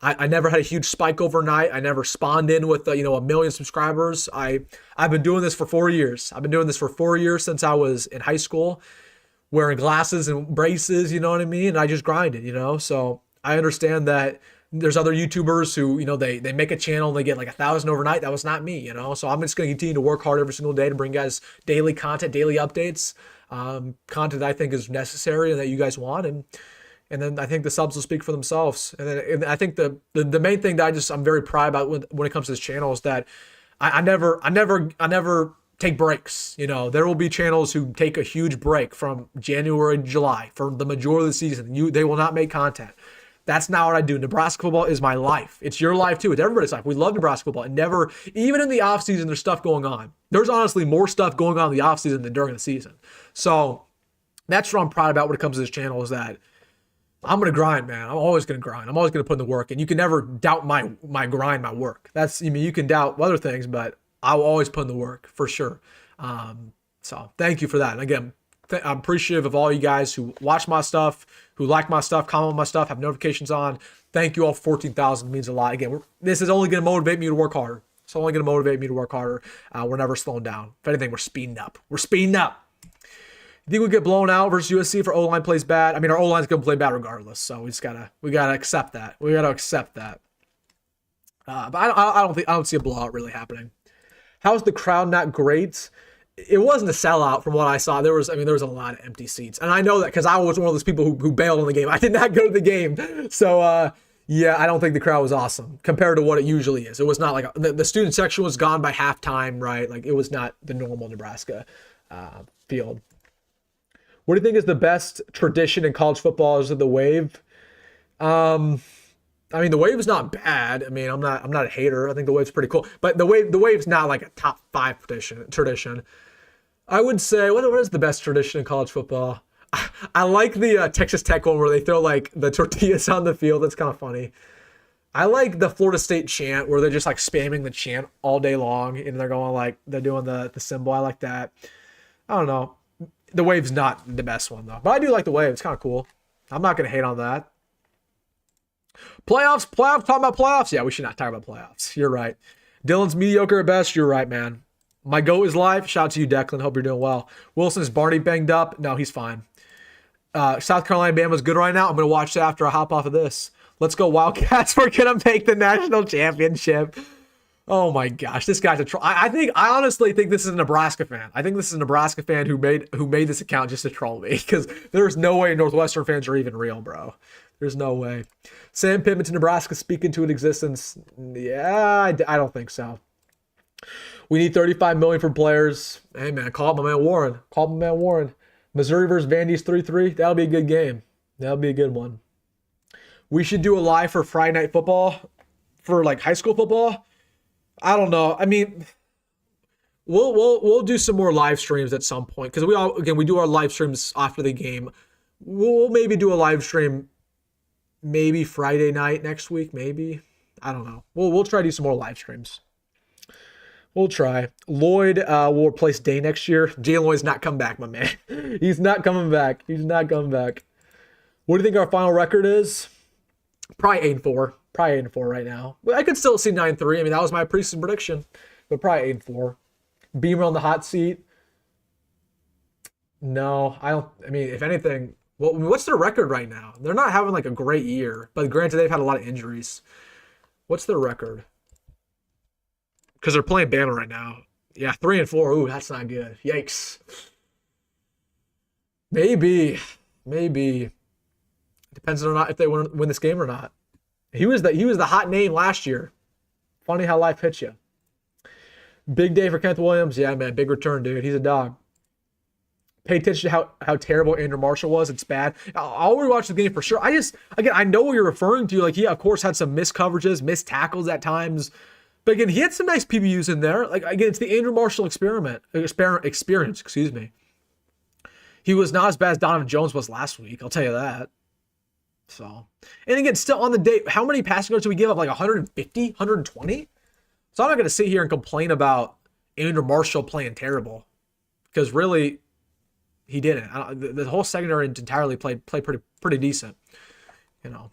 I never had a huge spike overnight. I never spawned in with 1 million subscribers. I've been doing this for 4 years. I've been doing this for 4 years since I was in high school, wearing glasses and braces, you know what I mean? And I just grinded, So I understand that there's other YouTubers who, they make a channel and they get like 1,000 overnight. That was not me, So I'm just going to continue to work hard every single day to bring guys daily content, daily updates, content that I think is necessary and that you guys want. And then I think the subs will speak for themselves. And I think the main thing that I'm very proud about when it comes to this channel is that I never take breaks. There will be channels who take a huge break from January to July for the majority of the season. They will not make content. That's not what I do. Nebraska football is my life. It's your life too. It's everybody's life. We love Nebraska football. And never, even in the offseason, there's stuff going on. There's honestly more stuff going on in the offseason than during the season. So that's what I'm proud about when it comes to this channel is that I'm going to grind, man. I'm always going to grind. I'm always going to put in the work. And you can never doubt my grind, my work. You can doubt other things, but I will always put in the work for sure. So thank you for that. And again, I'm appreciative of all you guys who watch my stuff, who like my stuff, comment on my stuff, have notifications on. Thank you all for 14,000. It means a lot. Again, this is only going to motivate me to work harder. It's only going to motivate me to work harder. We're never slowing down. If anything, we're speeding up. You think we get blown out versus USC if our O-line plays bad? I mean, our O-line's going to play bad regardless. So we gotta accept that. But I don't see a blowout really happening. How's the crowd not great? It wasn't a sellout from what I saw. There was a lot of empty seats. And I know that because I was one of those people who bailed on the game. I did not go to the game. So, Yeah, I don't think the crowd was awesome compared to what it usually is. It was not like the student section was gone by halftime, right? Like it was not the normal Nebraska field. What do you think is the best tradition in college football? Is it the wave? I mean, the wave is not bad. I mean, I'm not a hater. I think the wave's pretty cool, but the wave's not like a top 5 tradition. I would say, what is the best tradition in college football? I like the Texas Tech one where they throw like the tortillas on the field. That's kind of funny. I like the Florida State chant where they're just like spamming the chant all day long and they're going like they're doing the symbol. I like that. I don't know. The wave's not the best one though, but I do like the wave. It's kind of cool. I'm not gonna hate on that. Playoffs. Talking about playoffs. Yeah, we should not talk about playoffs. You're right. Dylan's mediocre at best. You're right, man. My goat is live. Shout out to you, Declan. Hope you're doing well. Wilson, is Barney banged up? No, he's fine. South Carolina Bama's good right now. I'm going to watch that after I hop off of this. Let's go Wildcats. We're going to make the national championship. Oh my gosh, this guy's a troll. I honestly think this is a Nebraska fan. I think this is a Nebraska fan who made this account just to troll me because there's no way Northwestern fans are even real, bro. There's no way. Sam Pittman to Nebraska speaking to an existence. Yeah, I don't think so. We need $35 million for players. Hey man, call up my man Warren. Missouri versus Vandy's 3-3. That'll be a good game. That'll be a good one. We should do a live for Friday Night Football for like high school football. I don't know. I mean, we'll do some more live streams at some point because we do our live streams after the game. We'll maybe do a live stream maybe Friday night next week. Maybe, I don't know. We'll try to do some more live streams. We'll try. Lloyd will replace Dane next year. Jalyn Lloyd's not coming back, my man. He's not coming back. What do you think our final record is? Probably 8-4. Probably 8-4 right now. I could still see 9-3. I mean, that was my preseason prediction. But probably 8-4. Beamer on the hot seat. No, I don't. I mean, if anything, what's their record right now? They're not having like a great year. But granted, they've had a lot of injuries. What's their record? Because they're playing Bama right now. Yeah, 3-4. Ooh, that's not good. Yikes. Maybe. Depends on if they win this game or not. He was the hot name last year. Funny how life hits you. Big day for Kenneth Williams. Yeah, man, big return, dude. He's a dog. Pay attention to how terrible Andrew Marshall was. It's bad. I'll rewatch the game for sure. I know what you're referring to. Like, he, of course, had some missed coverages, missed tackles at times. But again, he had some nice PBUs in there. Like, again, it's the Andrew Marshall experience, excuse me. He was not as bad as Donovan Jones was last week. I'll tell you that. So, and again, still on the day, how many passing yards did we give up? Like 150, 120? So I'm not going to sit here and complain about Andrew Marshall playing terrible because really he didn't. The whole secondary entirely played pretty decent. You know,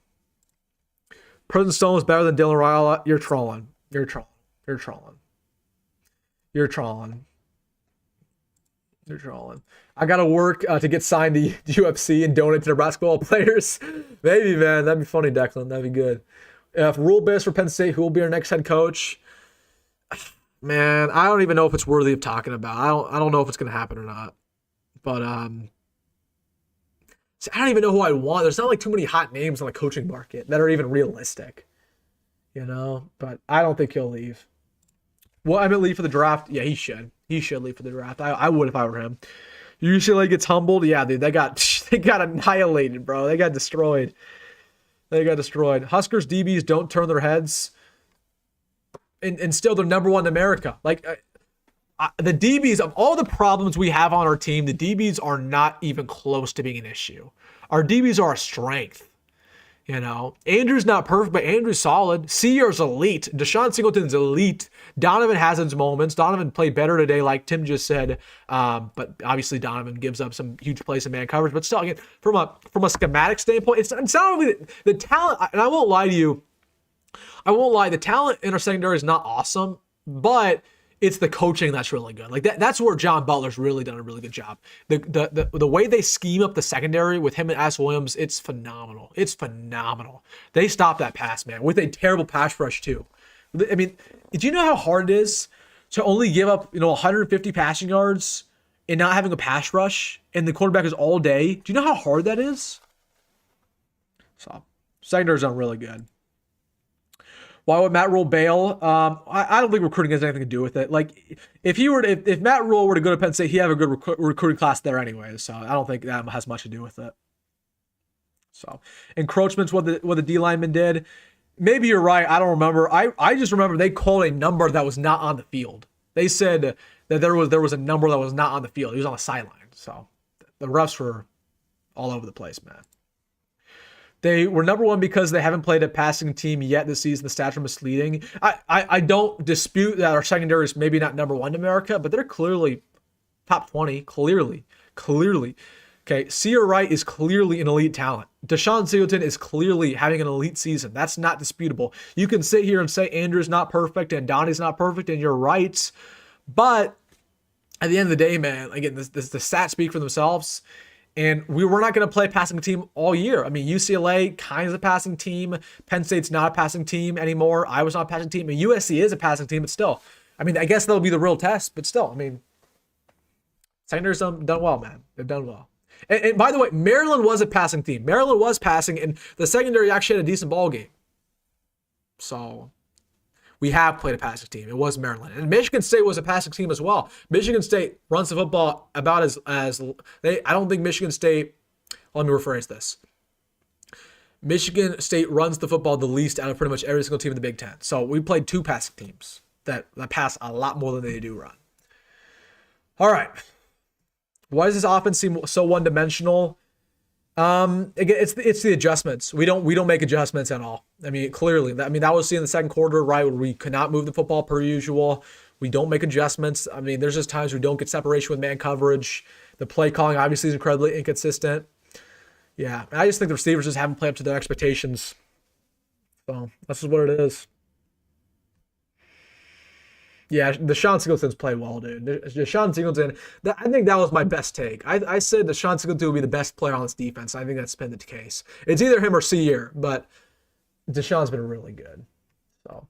President Stone was better than Dylan Raiola. You're trolling. I got to work to get signed to UFC and donate to Nebraska football players. Maybe, man. That'd be funny, Declan. That'd be good. If rule based for Penn State, who will be our next head coach? Man, I don't even know if it's worthy of talking about. I don't know if it's going to happen or not. But I don't even know who I want. There's not like too many hot names on the coaching market that are even realistic. You know, but I don't think he'll leave. Well, I mean, leave for the draft. Yeah, he should. He should leave for the draft. I would if I were him. UCLA gets humbled. Yeah, dude, they got annihilated, bro. They got destroyed. Huskers DBs don't turn their heads, and still they're number one in America. Like the DBs, of all the problems we have on our team, the DBs are not even close to being an issue. Our DBs are a strength. You know, Andrew's not perfect, but Andrew's solid. Sear's elite. Deshaun Singleton's elite. Donovan has his moments. Donovan played better today, like Tim just said. But obviously Donovan gives up some huge plays in man coverage. But still, again, from a schematic standpoint, it's not really the talent. And I won't lie to you. The talent in our secondary is not awesome, but it's the coaching that's really good. Like that's where John Butler's really done a really good job. The way they scheme up the secondary with him and Ass Williams, it's phenomenal. They stopped that pass, man, with a terrible pass rush too. I mean, do you know how hard it is to only give up 150 passing yards and not having a pass rush, and the quarterback is all day? Do you know how hard that is? So secondary's done really good. Why would Matt Rule bail? I don't think recruiting has anything to do with it. Like, if Matt Rule were to go to Penn State, he'd have a good recruiting class there anyway. So I don't think that has much to do with it. So encroachment's what the D lineman did. Maybe you're right. I don't remember. I just remember they called a number that was not on the field. They said that there was a number that was not on the field. He was on the sideline. So the refs were all over the place, man. They were number one because they haven't played a passing team yet this season. The stats are misleading. I don't dispute that our secondary is maybe not number one in America, but they're clearly top 20. Clearly. Okay, Sear Wright is clearly an elite talent. Deshaun Singleton is clearly having an elite season. That's not disputable. You can sit here and say Andrew's not perfect and Donnie's not perfect, and you're right. But at the end of the day, man, again, the stats speak for themselves. And we're not going to play a passing team all year. I mean, UCLA kind of a passing team. Penn State's not a passing team anymore. Iowa's not a passing team. And USC is a passing team, but still. I mean, I guess that'll be the real test, but still. I mean, secondary's done well, man. They've done well. And by the way, Maryland was a passing team. Maryland was passing, and the secondary actually had a decent ball game. So we have played a passing team. It was Maryland. And Michigan State was a passing team as well. Michigan State runs the football about as I don't think Michigan State, let me rephrase this. Michigan State runs the football the least out of pretty much every single team in the Big Ten. So we played two passing teams that pass a lot more than they do run. All right. Why does this offense seem so one-dimensional? Again, it's the adjustments. We don't make adjustments at all. I mean, clearly, that was seen in the second quarter, right, where we could not move the football per usual. We don't make adjustments. I mean, there's just times we don't get separation with man coverage. The play calling obviously is incredibly inconsistent. Yeah, I just think the receivers just haven't played up to their expectations. So that's just what it is. Yeah, Deshaun Singleton's played well, dude. Deshaun Singleton, I think that was my best take. I said Deshaun Singleton would be the best player on this defense. I think that's been the case. It's either him or Sear, but Deshaun's been really good. So,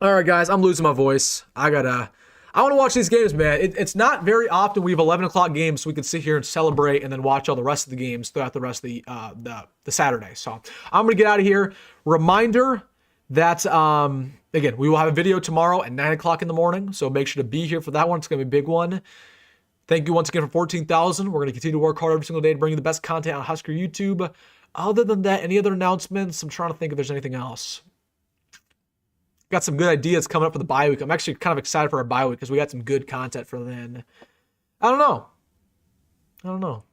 all right, guys, I'm losing my voice. I want to watch these games, man. It's not very often we have 11 o'clock games, so we can sit here and celebrate and then watch all the rest of the games throughout the rest of the Saturday. So I'm going to get out of here. Reminder that, again, we will have a video tomorrow at 9 o'clock in the morning, so make sure to be here for that one. It's going to be a big one. Thank you once again for 14,000. We're going to continue to work hard every single day to bring you the best content on Husker YouTube. Other than that, any other announcements? I'm trying to think if there's anything else. Got some good ideas coming up for the bye week. I'm actually kind of excited for our bye week because we got some good content for then. I don't know.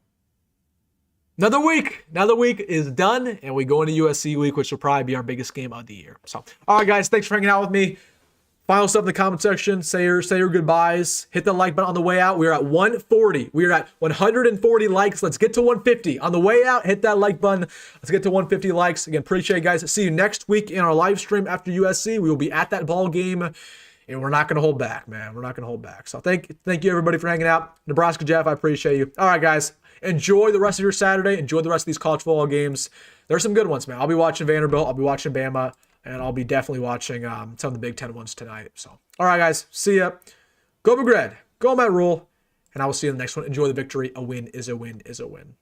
Another week is done, and we go into USC week, which will probably be our biggest game of the year. So, all right, guys, thanks for hanging out with me. Final stuff in the comment section. Say your goodbyes. Hit the like button on the way out. We are at 140. We are at 140 likes. Let's get to 150. On the way out, hit that like button. Let's get to 150 likes. Again, appreciate it, guys. See you next week in our live stream after USC. We will be at that ball game, and we're not going to hold back, man. We're not going to hold back. So thank you, everybody, for hanging out. Nebraska Jeff, I appreciate you. All right, guys. Enjoy the rest of your Saturday. Enjoy the rest of these college football games. There's some good ones, man. I'll be watching Vanderbilt. I'll be watching Bama. And I'll be definitely watching some of the Big Ten ones tonight. So, all right, guys. See ya. Go Big Red. Go Matt Rule. And I will see you in the next one. Enjoy the victory. A win is a win is a win.